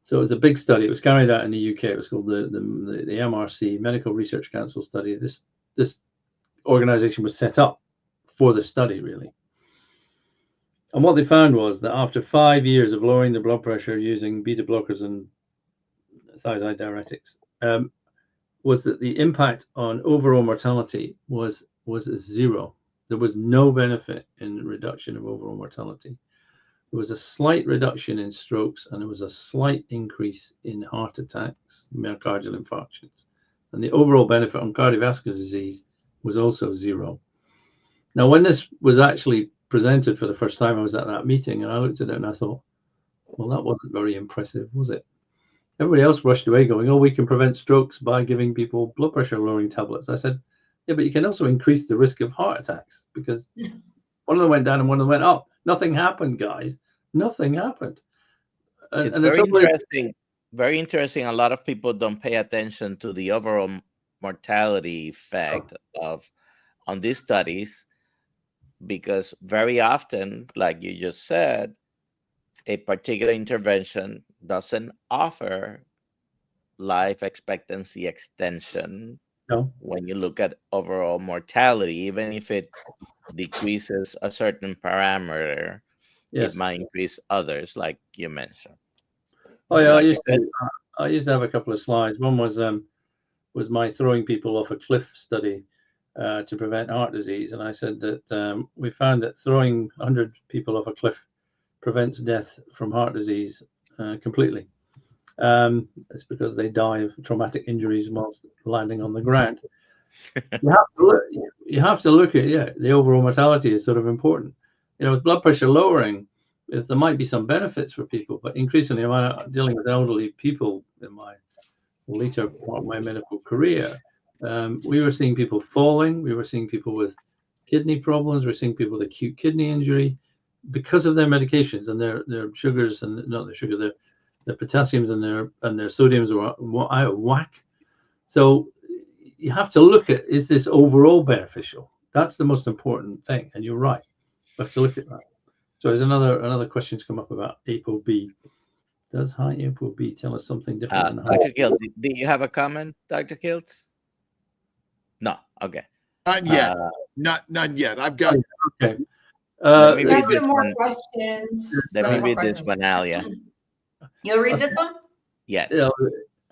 So it was a big study. It was carried out in the UK. It was called the MRC, Medical Research Council study. This organization was set up for the study, really. And what they found was that after 5 years of lowering the blood pressure using beta blockers and thiazide diuretics, was that the impact on overall mortality was zero. There was no benefit in the reduction of overall mortality. There was a slight reduction in strokes, and there was a slight increase in heart attacks, myocardial infarctions. And the overall benefit on cardiovascular disease was also zero. Now, when this was actually presented for the first time, I was at that meeting, and I looked at it and I thought, well, that wasn't very impressive, was it? Everybody else rushed away going, oh, we can prevent strokes by giving people blood pressure lowering tablets. I said, yeah, but you can also increase the risk of heart attacks, because one of them went down and one of them went up. Nothing happened, guys. Nothing happened. It's very interesting. Very interesting. A lot of people don't pay attention to the overall mortality effect on these studies, because very often, like you just said, a particular intervention doesn't offer life expectancy extension. No. When you look at overall mortality, even if it decreases a certain parameter, yes, it might increase others, like you mentioned. Oh yeah, I used to have a couple of slides. One was my throwing people off a cliff study to prevent heart disease, and I said that we found that throwing 100 people off a cliff prevents death from heart disease completely. It's because they die of traumatic injuries whilst landing on the ground. You have to look at the overall mortality is sort of important. You know, with blood pressure lowering, there might be some benefits for people, but increasingly, I'm dealing with elderly people in my later part of my medical career. We were seeing people falling. We were seeing people with kidney problems. We're seeing people with acute kidney injury because of their medications and their sugars, and not their sugars, their potassiums and their sodiums were out of whack. So you have to look at, is this overall beneficial? That's the most important thing. And you're right. We have to look at that. So there's another question's come up about ApoB. Does high ApoB tell us something different than high? Dr. Kiltz, do you have a comment, Dr. Kiltz? No. Okay. Not yet. Not yet. I've got. Okay. Let me We read have this some more one. questions. Let Some me more read this questions. one, Alia. You'll read this one? Yes. Yeah,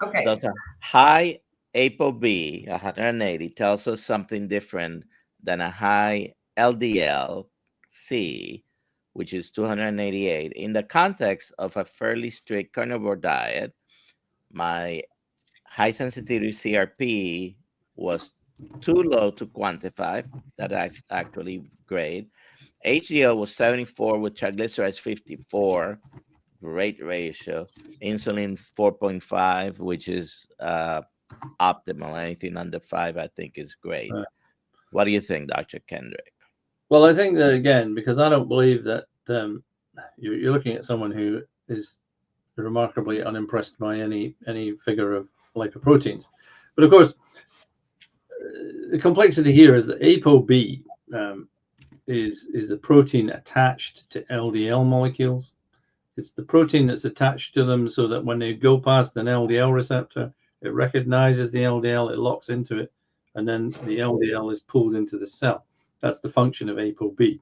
Okay. Does a high ApoB 180 tells us something different than a high LDL-C, which is 288? In the context of a fairly strict carnivore diet, my high sensitivity CRP was too low to quantify. That actually great. HDL was 74 with triglycerides 54. Great ratio. Insulin 4.5, which is optimal. Anything under 5, I think, is great. Right. What do you think, Dr. Kendrick? Well, I think that, again, because I don't believe that you're looking at someone who is remarkably unimpressed by any figure of lipoproteins. But of course, the complexity here is that ApoB is the protein attached to LDL molecules. It's the protein that's attached to them so that when they go past an LDL receptor, it recognizes the LDL, it locks into it, and then the LDL is pulled into the cell. That's the function of ApoB.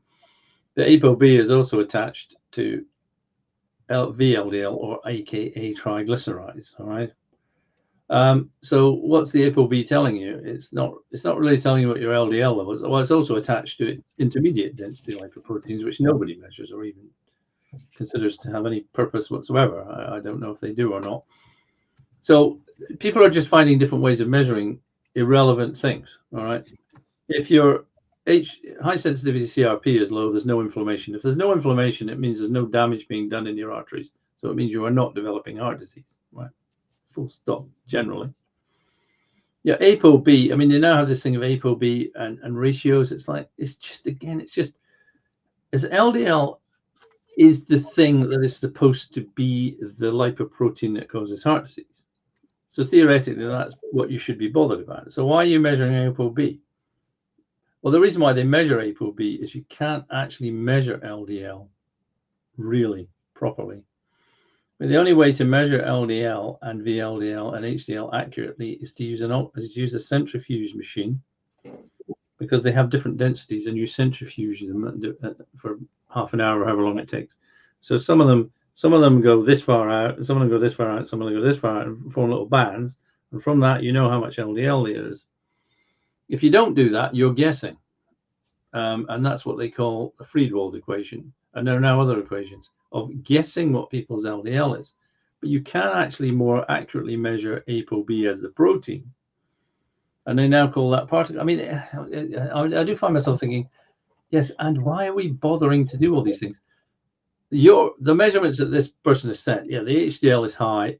The ApoB is also attached to VLDL, or AKA triglycerides. All right. So what's the ApoB telling you? It's not really telling you what your LDL level is. Well, it's also attached to intermediate density lipoproteins, which nobody measures or even considers to have any purpose whatsoever. I don't know if they do or not. So people are just finding different ways of measuring irrelevant things. All right. If your high sensitivity CRP is low, there's no inflammation. If there's no inflammation, it means there's no damage being done in your arteries. So it means you are not developing heart disease. Right. Full stop, generally. Yeah, ApoB, I mean, you now have this thing of ApoB and ratios. It's just as LDL is the thing that is supposed to be the lipoprotein that causes heart disease. So theoretically, that's what you should be bothered about. So why are you measuring ApoB? Well, the reason why they measure ApoB is you can't actually measure LDL really properly. But the only way to measure LDL and VLDL and HDL accurately is to use a centrifuge machine, because they have different densities, and you centrifuge them for half an hour or however long it takes. So some of them go this far out, some of them go this far out, some of them go this far out, and form little bands. And from that, you know how much LDL there is. If you don't do that, you're guessing. And that's what they call a Friedwald equation. And there are now other equations of guessing what people's LDL is. But you can actually more accurately measure ApoB as the protein. And they now call that particle. I mean, I do find myself thinking, yes, and why are we bothering to do all these things? The measurements that this person has set, yeah, the HDL is high.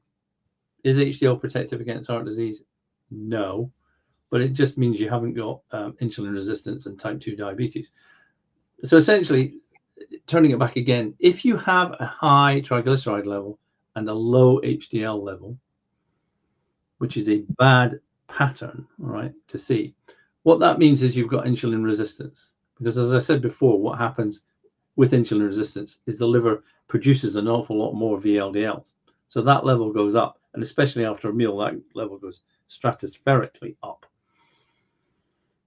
Is HDL protective against heart disease? No. But it just means you haven't got insulin resistance and type 2 diabetes. So essentially, turning it back again, if you have a high triglyceride level and a low HDL level, which is a bad pattern, all right, to see, what that means is you've got insulin resistance. Because as I said before, what happens with insulin resistance is the liver produces an awful lot more VLDLs. So that level goes up, and especially after a meal, that level goes stratospherically up.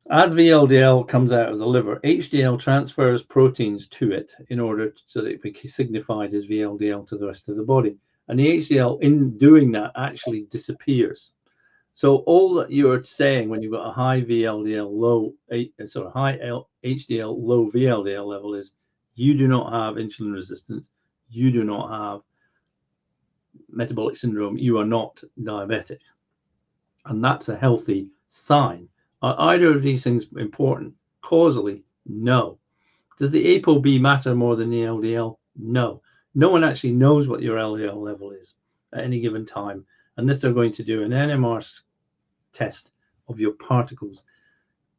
As VLDL comes out of the liver, HDL transfers proteins to it in order so that it can be signified as VLDL to the rest of the body. And the HDL, in doing that, actually disappears. So all that you're saying when you've got a high VLDL, high HDL, low VLDL level is you do not have insulin resistance, you do not have metabolic syndrome, you are not diabetic. And that's a healthy sign. Are either of these things important? Causally, no. Does the ApoB matter more than the LDL? No. No one actually knows what your LDL level is at any given time, unless they're going to do an NMR test of your particles,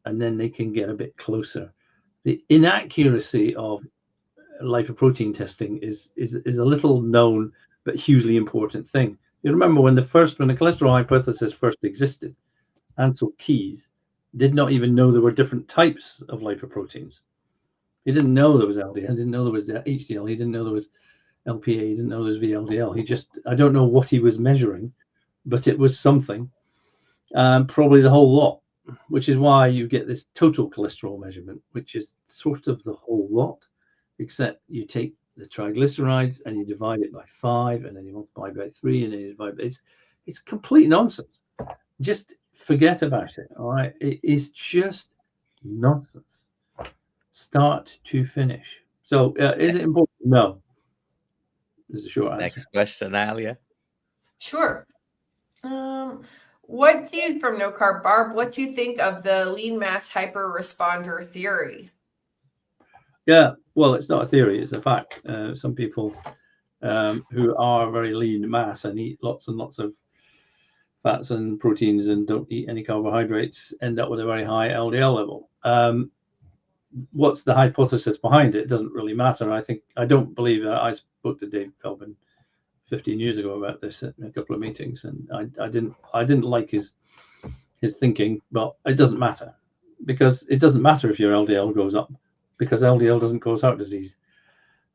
and then they can get a bit closer. The inaccuracy of lipoprotein testing is a little known but hugely important thing. You remember when the cholesterol hypothesis first existed, Ansel Keys did not even know there were different types of lipoproteins. He didn't know there was LDL. He didn't know there was HDL. He didn't know there was LPA. He didn't know there was VLDL. He just, I don't know what he was measuring, but it was something, probably the whole lot, which is why you get this total cholesterol measurement, which is sort of the whole lot, except you take the triglycerides and you divide it by 5, and then you multiply by 3, and then you divide by, it's complete nonsense. Just forget about it. All right, it is just nonsense, start to finish. So is it important? No, is the short answer. Next question, Alia. Sure. What do you, from No Carb Barb, what do you think of the lean mass hyper responder theory? Yeah, well, it's not a theory, it's a fact. Some people who are very lean mass and eat lots and lots of fats and proteins and don't eat any carbohydrates end up with a very high LDL level. What's the hypothesis behind it? It doesn't really matter. I don't believe that. I spoke to Dave Feldman 15 years ago about this at a couple of meetings, and I didn't like his thinking, but it doesn't matter, because it doesn't matter if your LDL goes up, because LDL doesn't cause heart disease.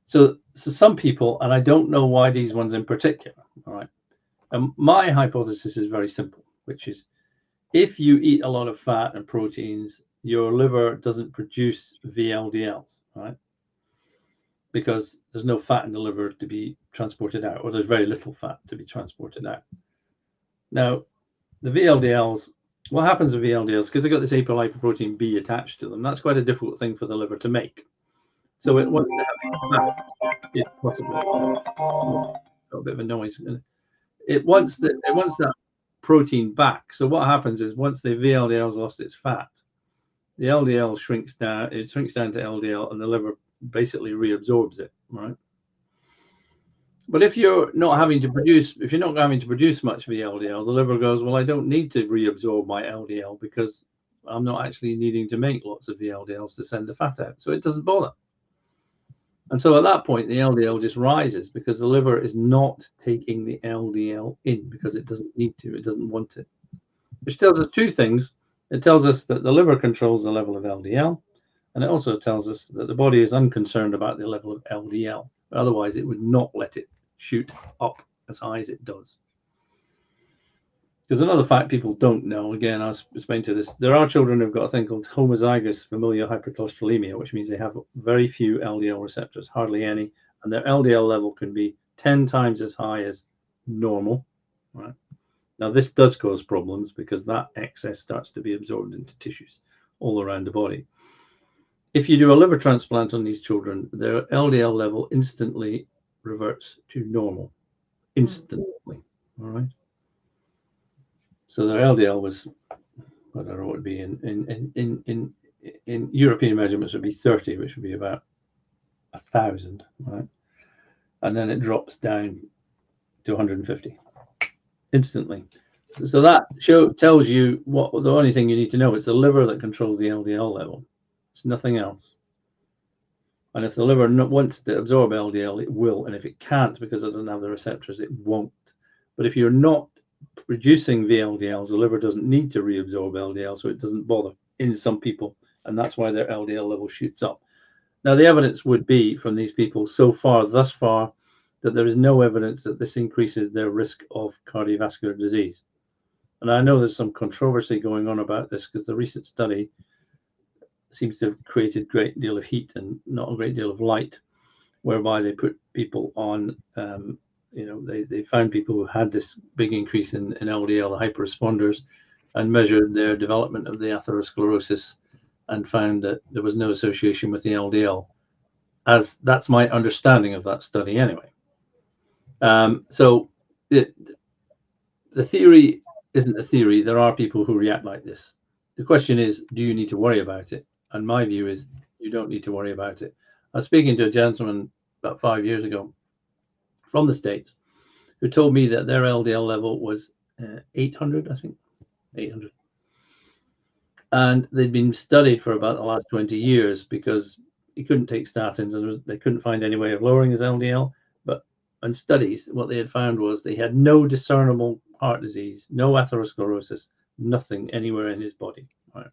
So some people, and I don't know why these ones in particular, all right, my hypothesis is very simple, which is if you eat a lot of fat and proteins, your liver doesn't produce VLDLs, right? Because there's no fat in the liver to be transported out, or there's very little fat to be transported out. Now, the VLDLs, what happens with VLDLs, because they've got this apolipoprotein B attached to them, that's quite a difficult thing for the liver to make. So it wants to have fat, if possible. Got a bit of a noise. It wants that protein back. So what happens is once the VLDL's lost its fat, the LDL shrinks down. It shrinks down to LDL, and the liver basically reabsorbs it, right? But if you're not having to produce much VLDL, the liver goes, well, I don't need to reabsorb my LDL because I'm not actually needing to make lots of VLDLs to send the fat out. So it doesn't bother. And so at that point, the LDL just rises because the liver is not taking the LDL in because it doesn't need to, it doesn't want it. Which tells us two things. It tells us that the liver controls the level of LDL, and it also tells us that the body is unconcerned about the level of LDL. Otherwise, it would not let it shoot up as high as it does. There's another fact people don't know. Again, I was explaining to this. There are children who've got a thing called homozygous familial hypercholesterolemia, which means they have very few LDL receptors, hardly any, and their LDL level can be 10 times as high as normal, right? Now, this does cause problems because that excess starts to be absorbed into tissues all around the body. If you do a liver transplant on these children, their LDL level instantly reverts to normal, instantly, all right? So their LDL was, I don't know what it would be in European measurements, would be 30, which would be about 1,000, right? And then it drops down to 150 instantly. So that tells you what the only thing you need to know. It's the liver that controls the LDL level. It's nothing else. And if the liver wants to absorb LDL, it will. And if it can't because it doesn't have the receptors, it won't. But if you're not producing VLDLs, the liver doesn't need to reabsorb LDL, so it doesn't bother in some people. And that's why their LDL level shoots up. Now, the evidence would be from these people thus far, that there is no evidence that this increases their risk of cardiovascular disease. And I know there's some controversy going on about this because the recent study seems to have created a great deal of heat and not a great deal of light, whereby they put people on, they found people who had this big increase in LDL, the hyperresponders, and measured their development of the atherosclerosis and found that there was no association with the LDL. As that's my understanding of that study anyway. So the theory isn't a theory. There are people who react like this. The question is, do you need to worry about it? And my view is you don't need to worry about it. I was speaking to a gentleman about 5 years ago from the States who told me that their LDL level was 800, I think, 800. And they'd been studied for about the last 20 years because he couldn't take statins and they couldn't find any way of lowering his LDL. But in studies, what they had found was they had no discernible heart disease, no atherosclerosis, nothing anywhere in his body. Right?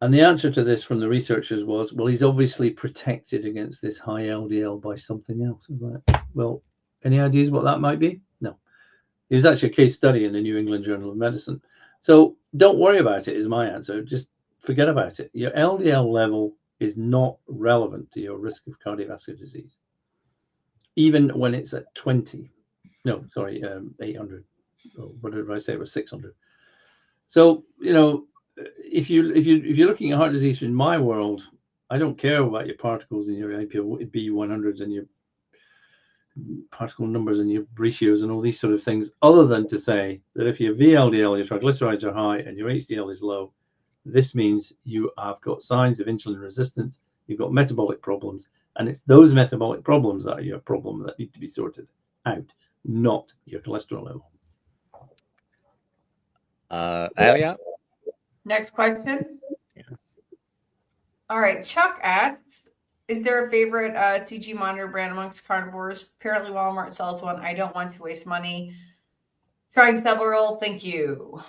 And the answer to this from the researchers was, well, he's obviously protected against this high LDL by something else. I was like, well, any ideas what that might be? No. It was actually a case study in the New England Journal of Medicine. So don't worry about it is my answer. Just forget about it. Your LDL level is not relevant to your risk of cardiovascular disease, even when it's at 20. No, sorry, 800. Or what did I say? It was 600. So, you know, if you're looking at heart disease in my world, I don't care about your particles and your ApoB100s and your particle numbers and your ratios and all these sort of things, other than to say that if your VLDL, your triglycerides are high and your HDL is low, this means you have got signs of insulin resistance, you've got metabolic problems, and it's those metabolic problems that are your problem that need to be sorted out, not your cholesterol level. Alia? Next question. Yeah. All right. Chuck asks, is there a favorite CG monitor brand amongst carnivores? Apparently Walmart sells one. I don't want to waste money. Trying several. Thank you.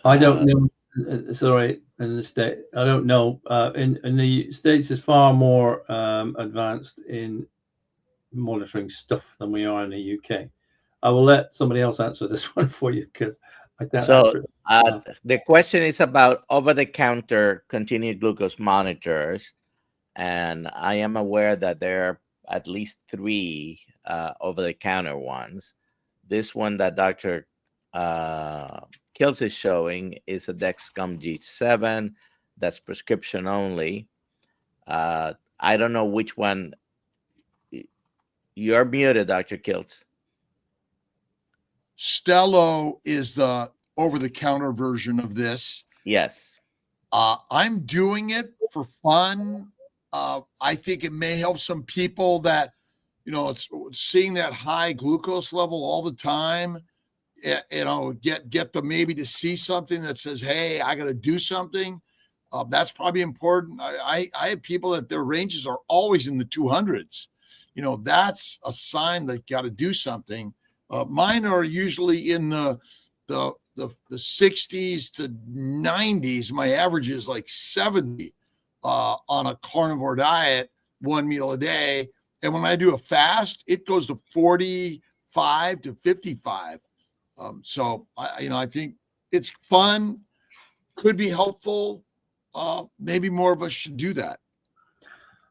I don't know. Sorry, in the state, I don't know. In the States is far more advanced in monitoring stuff than we are in the UK. I will let somebody else answer this one for you because I can't answer it. The question is about over-the-counter continued glucose monitors, and I am aware that there are at least 3 over-the-counter ones. This one that Dr. Kiltz is showing is a Dexcom G7 that's prescription only. I don't know which one. You're muted, Dr. Kiltz. Stelo is the over-the-counter version of this. Yes. I'm doing it for fun. I think it may help some people that, you know, it's seeing that high glucose level all the time. You know, get them maybe to see something that says, hey, I got to do something. That's probably important. I have people that their ranges are always in the 200s. You know, that's a sign they got to do something. Mine are usually in the 60s to 90s. My average is like 70 on a carnivore diet, 1 meal a day. And when I do a fast, it goes to 45 to 55. So I think it's fun, could be helpful. Maybe more of us should do that.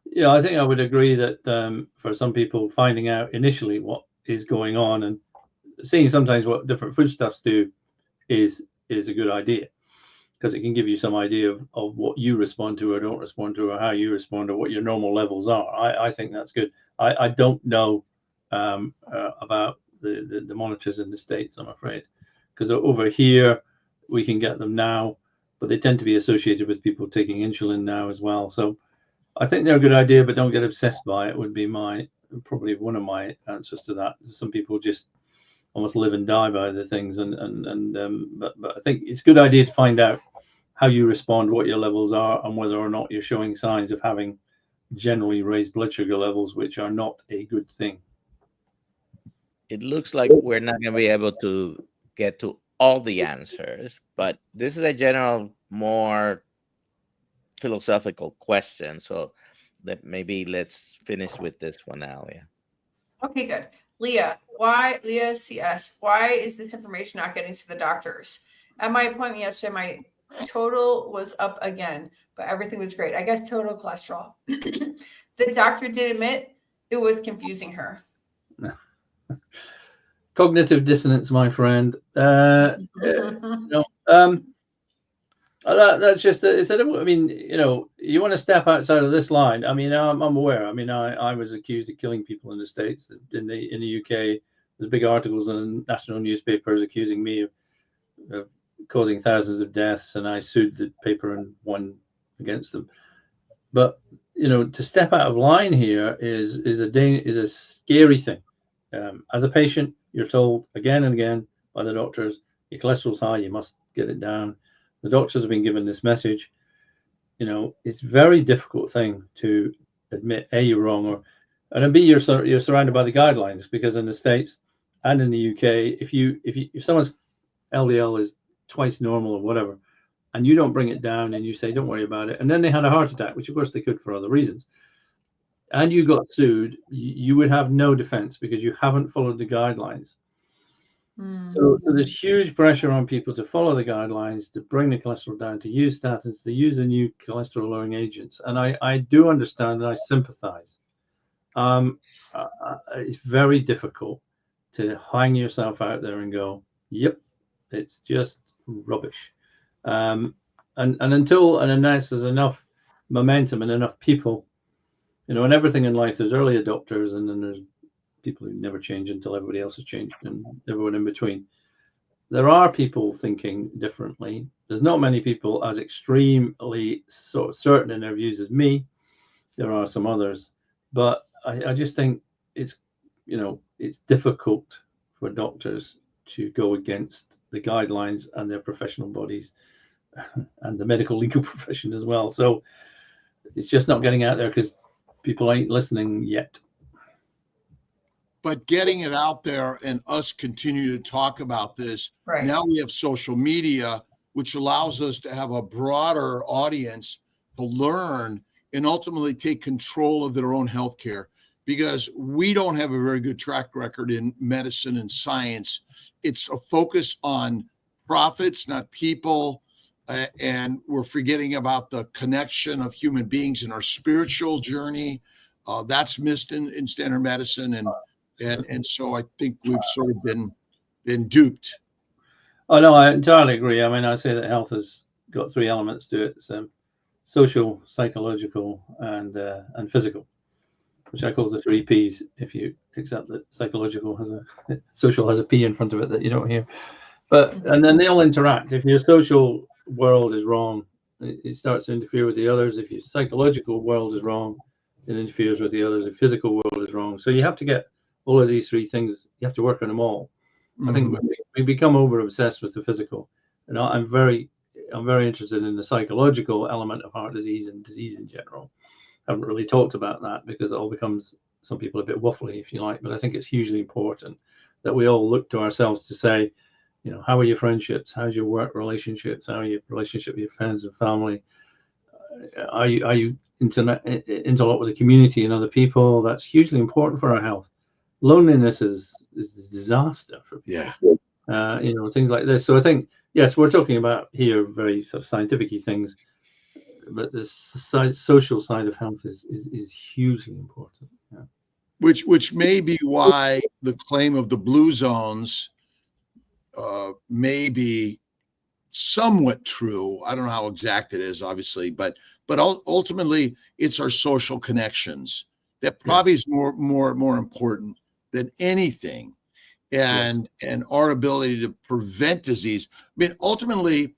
Yeah, I think I would agree that for some people, finding out initially what is going on and seeing sometimes what different foodstuffs do is a good idea, because it can give you some idea of what you respond to or don't respond to, or how you respond, or what your normal levels are. I think that's good. I don't know about the monitors in the States, I'm afraid, because over here we can get them now, but they tend to be associated with people taking insulin now as well. So I think they're a good idea, but don't get obsessed by it would be probably one of my answers to that. Some people just almost live and die by the things, but I think it's a good idea to find out how you respond, what your levels are, and whether or not you're showing signs of having generally raised blood sugar levels, which are not a good thing. It looks like we're not going to be able to get to all the answers, but this is a general, more philosophical question. So that maybe let's finish with this one, Alia. Okay, good. Leah CS, why is this information not getting to the doctors? At my appointment yesterday, my total was up again, but everything was great. I guess total cholesterol. The doctor did admit it was confusing her. Cognitive dissonance, my friend. That's just I mean, you know, you want to step outside of this line. I mean, I'm aware. I mean, I was accused of killing people in the States. In the UK, there's big articles in national newspapers accusing me of causing thousands of deaths, and I sued the paper and won against them. But you know, to step out of line here is a scary thing. As a patient, you're told again and again by the doctors, your cholesterol's high, you must get it down. The doctors have been given this message. You know, it's a very difficult thing to admit A, you're wrong, and B, you're surrounded by the guidelines, because in the States and in the UK, if someone's LDL is twice normal or whatever, and you don't bring it down and you say, don't worry about it, and then they had a heart attack, which of course they could for other reasons, and you got sued, you would have no defense because you haven't followed the guidelines. So there's huge pressure on people to follow the guidelines, to bring the cholesterol down, to use statins, to use the new cholesterol lowering agents. And I do understand and I sympathize. It's very difficult to hang yourself out there and go, yep, it's just rubbish. And unless there's enough momentum and enough people, and everything in life, there's early adopters and then there's people who never change until everybody else has changed, and everyone in between. There are people thinking differently. There's not many people as extremely sort of certain in their views as me. There are some others, but I just think it's difficult for doctors to go against the guidelines and their professional bodies and the medical legal profession as well. So it's just not getting out there because people ain't listening yet. But getting it out there and us continue to talk about this. Right. Now we have social media, which allows us to have a broader audience to learn and ultimately take control of their own healthcare, because we don't have a very good track record in medicine and science. It's a focus on profits, not people. And we're forgetting about the connection of human beings in our spiritual journey. That's missed in standard medicine. And so I think we've sort of been duped. Oh no, I entirely agree. I mean, I say that health has got three elements to it: social, psychological, and physical, which I call the 3 Ps. If you accept that social has a P in front of it that you don't hear, and then they all interact. If your social world is wrong, it starts to interfere with the others. If your psychological world is wrong, it interferes with the others. If physical world is wrong, so you have to get all of these 3 things, you have to work on them all. I think we become over obsessed with the physical, and I'm very interested in the psychological element of heart disease and disease in general. I haven't really talked about that because it all becomes, some people, a bit waffly, if you like, but I think it's hugely important that we all look to ourselves to say, how are your friendships? How's your work relationships? How are your relationship with your friends and family? Are you interlock with the community and other people? That's hugely important for our health. Loneliness is a disaster for people. Yeah. Things like this. So I think, yes, we're talking about here very sort of scientific-y things, but the social side of health is hugely important. Yeah. Which may be why the claim of the blue zones may be somewhat true. I don't know how exact it is, obviously, but ultimately it's our social connections that probably is more important than anything, and our ability to prevent disease. I mean, ultimately,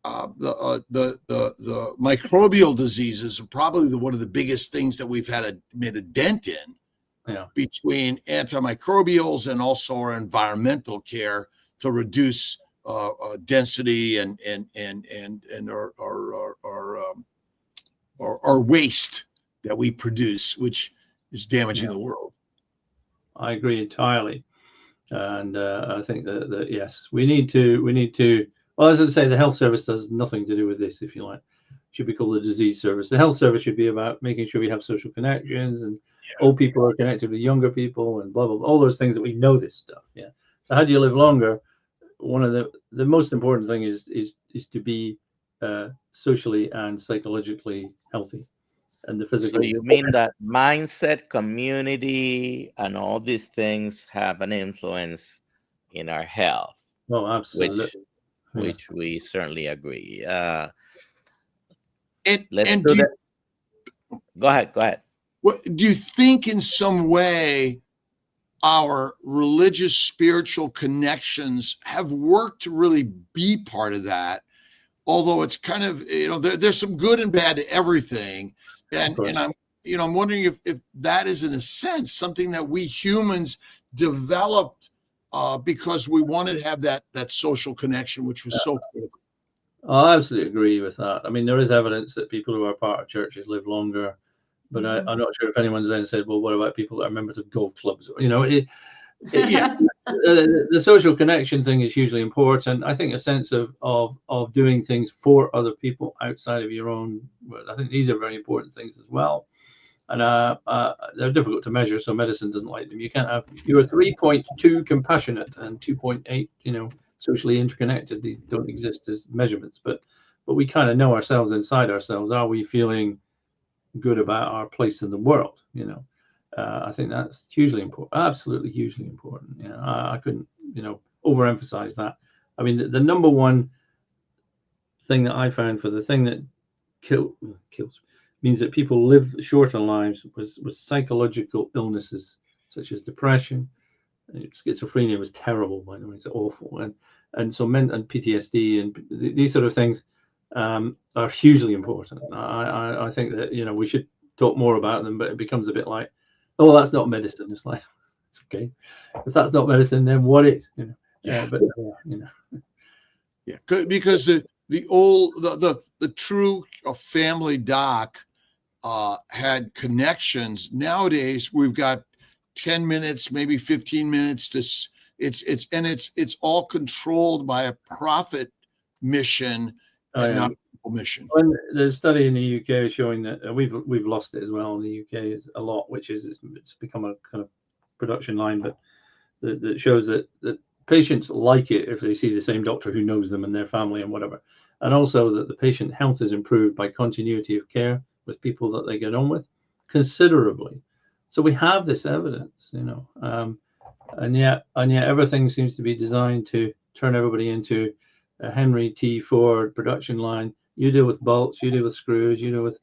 the microbial diseases are probably one of the biggest things that we've made a dent in, between antimicrobials and also our environmental care to reduce density and our waste that we produce, which is damaging the world. I agree entirely, and I think that yes, we need to. Well, as I say, the health service does nothing to do with this. If you like, it should be called the disease service. The health service should be about making sure we have social connections, and old people are connected with younger people, and blah blah blah. All those things that we know this stuff. Yeah. So how do you live longer? One of the most important thing is to be socially and psychologically healthy. And the physical. So you mean that mindset, community, and all these things have an influence in our health? Oh, absolutely. Which we certainly agree. Go ahead. What do you think in some way our religious, spiritual connections have worked to really be part of that? Although it's kind of, there's some good and bad to everything. And I'm wondering if that is, in a sense, something that we humans developed because we wanted to have that social connection, which was so critical. I absolutely agree with that. I mean, there is evidence that people who are part of churches live longer, but I'm not sure if anyone's then said, well, what about people that are members of golf clubs? the social connection thing is hugely important. I think a sense of doing things for other people outside of your own. I think these are very important things as well. And they're difficult to measure, so medicine doesn't like them. You can't have, you're 3.2 compassionate and 2.8, socially interconnected. These don't exist as measurements, but we kind of know ourselves inside ourselves. Are we feeling good about our place in the world? I think that's hugely important, absolutely hugely important. I couldn't, overemphasize that. I mean, the number one thing that I found for the thing that kills means that people live shorter lives was psychological illnesses such as depression. Schizophrenia was terrible, by the way, it's awful, and so and PTSD and these sort of things are hugely important. I think that we should talk more about them, but it becomes a bit like, oh, that's not medicine. It's like, it's okay. If that's not medicine, then what is? Because the true family doc had connections. Nowadays, we've got 10 minutes, maybe 15 minutes to. It's all controlled by a profit mission and not a people mission. When there's a study in the UK showing that we've lost it as well in the UK a lot, which is it's become a kind of production line, but that shows that patients like it if they see the same doctor who knows them and their family and whatever, and also that the patient health is improved by continuity of care with people that they get on with considerably. So we have this evidence, and yet everything seems to be designed to turn everybody into a Henry T. Ford production line. You deal with bolts, you deal with screws, you deal with,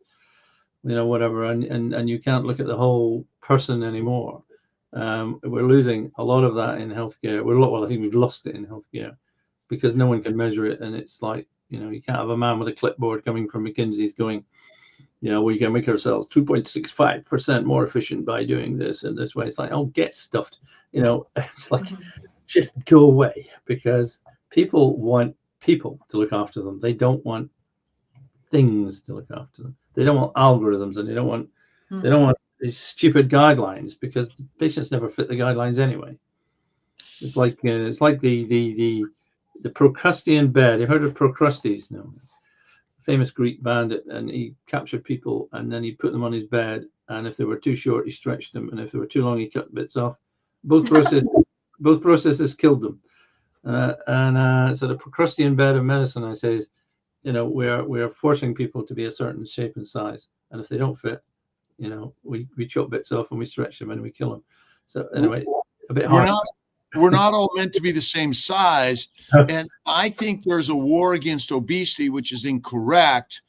whatever, and you can't look at the whole person anymore. We're losing a lot of that in healthcare. I think we've lost it in healthcare because no one can measure it, and it's like, you can't have a man with a clipboard coming from McKinsey's going, we can make ourselves 2.65% more efficient by doing this and this way. It's like, oh, get stuffed. It's like, just go away, because people want people to look after them. They don't want things to look after them. They don't want algorithms, and they don't want these stupid guidelines, because the patients never fit the guidelines anyway. It's like the Procrustean bed. You've heard of Procrustes? No. Famous Greek bandit, and he captured people, and then he put them on his bed, and if they were too short, he stretched them, and if they were too long, he cut bits off. Both processes killed them. So the Procrustean bed of medicine, I say, is, we are forcing people to be a certain shape and size, and if they don't fit, we chop bits off and we stretch them and we kill them. So anyway, a bit hard. We're not all meant to be the same size. And I think there's a war against obesity, which is incorrect,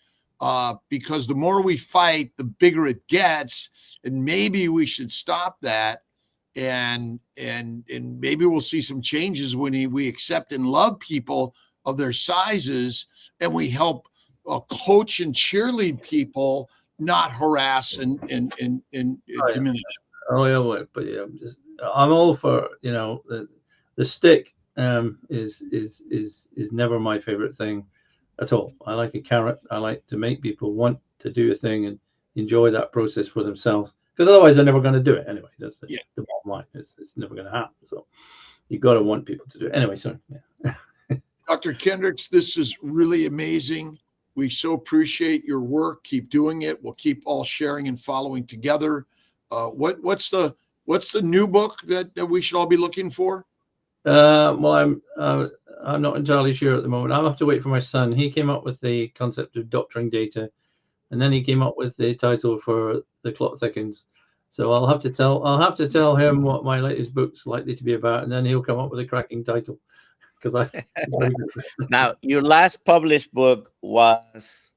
because the more we fight, the bigger it gets. And maybe we should stop that. And maybe we'll see some changes when we accept and love people of their sizes, and we help coach and cheerlead people, not harass and diminish. Oh yeah, but yeah, I'm all for the stick is never my favorite thing at all. I like a carrot. I like to make people want to do a thing and enjoy that process for themselves, because otherwise they're never going to do it anyway. That's the bottom line. It's never going to happen. So you got to want people to do it anyway. So yeah. Dr. Kendricks, this is really amazing. We so appreciate your work. Keep doing it. We'll keep all sharing and following together. What's the new book that we should all be looking for? Well, I'm not entirely sure at the moment. I'll have to wait for my son. He came up with the concept of doctoring data, and then he came up with the title for The Clot Thickens. So I'll have to tell him what my latest book's likely to be about, and then he'll come up with a cracking title. Now, your last published book was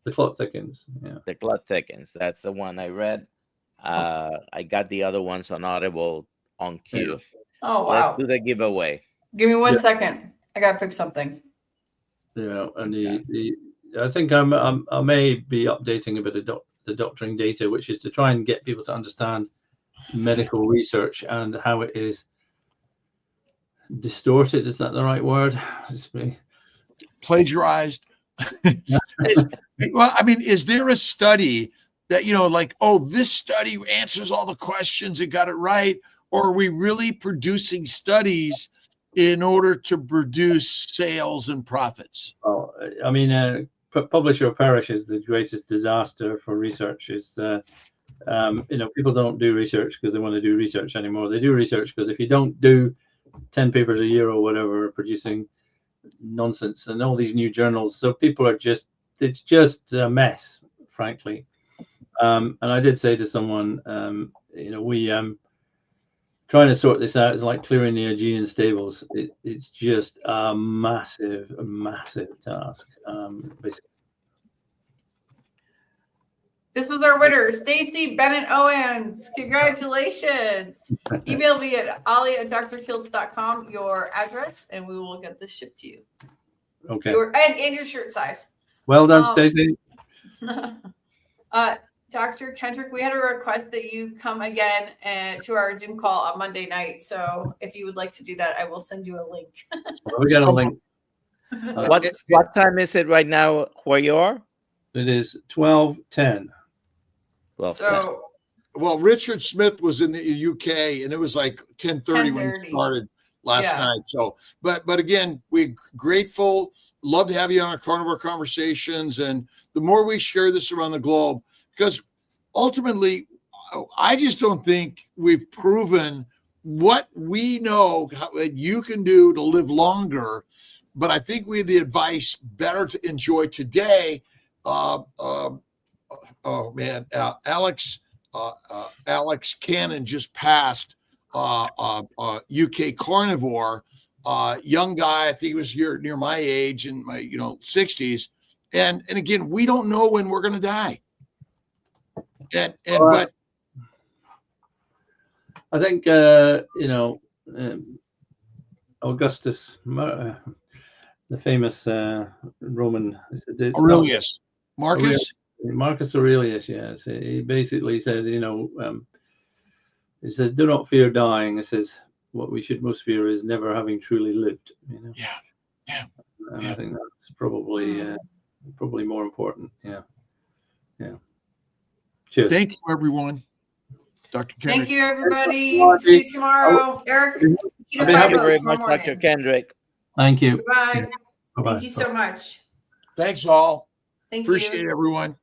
The Clot Thickens. Yeah, The Clot Thickens. That's the one I read. I got the other ones on Audible on cue. Oh wow! Let's do the giveaway. Give me 1 second. I gotta fix something. Yeah, and I think I may be updating a bit of the doctoring data, which is to try and get people to understand medical research and how it is distorted. Is that the right word? Plagiarized. Well, I mean, is there a study that, like, oh, this study answers all the questions, it got it right? or are we really producing studies in order to produce sales and profits? Well, I mean, publish or perish is the greatest disaster for research. Is people don't do research because they want to do research anymore. They do research because if you don't do 10 papers a year or whatever, producing nonsense and all these new journals, so people are it's just a mess, frankly. And I did say to someone, we trying to sort this out is like clearing the Aegean stables. It's just a massive task, basically. This was our winner, Stacy Bennett Owens. Congratulations. Email me at ollie@drkiltz.com your address, and we will get this shipped to you. Okay. And your shirt size. Well done, Stacy. Dr. Kendrick, we had a request that you come again to our Zoom call on Monday night. So if you would like to do that, I will send you a link. Well, we got a link. What time is it right now where you are? It is 12:10. So, well, Richard Smith was in the UK, and it was like 10:30 when it started last night. So, but again, we're grateful. Love to have you on our Carnivore Conversations, and the more we share this around the globe, because ultimately, I just don't think we've proven what we know that you can do to live longer. But I think we have the advice better to enjoy today. Alex Cannon just passed, UK carnivore, young guy. I think he was near my age in my 60s. And again, we don't know when we're going to die. But I think Augustus, the famous Roman Aurelius, Marcus Aurelius, yes, he basically said, he says, "Do not fear dying." He says, "What we should most fear is never having truly lived." Yeah. And I think that's probably more important. Yeah. Cheers. Thank you, everyone. Dr. Kendrick. Thank you, everybody. See you tomorrow. Eric, Thank you very much, Dr. Kendrick. Thank you. Goodbye. Bye-bye. Thank you so much. Thanks all. Thank Appreciate you. everyone.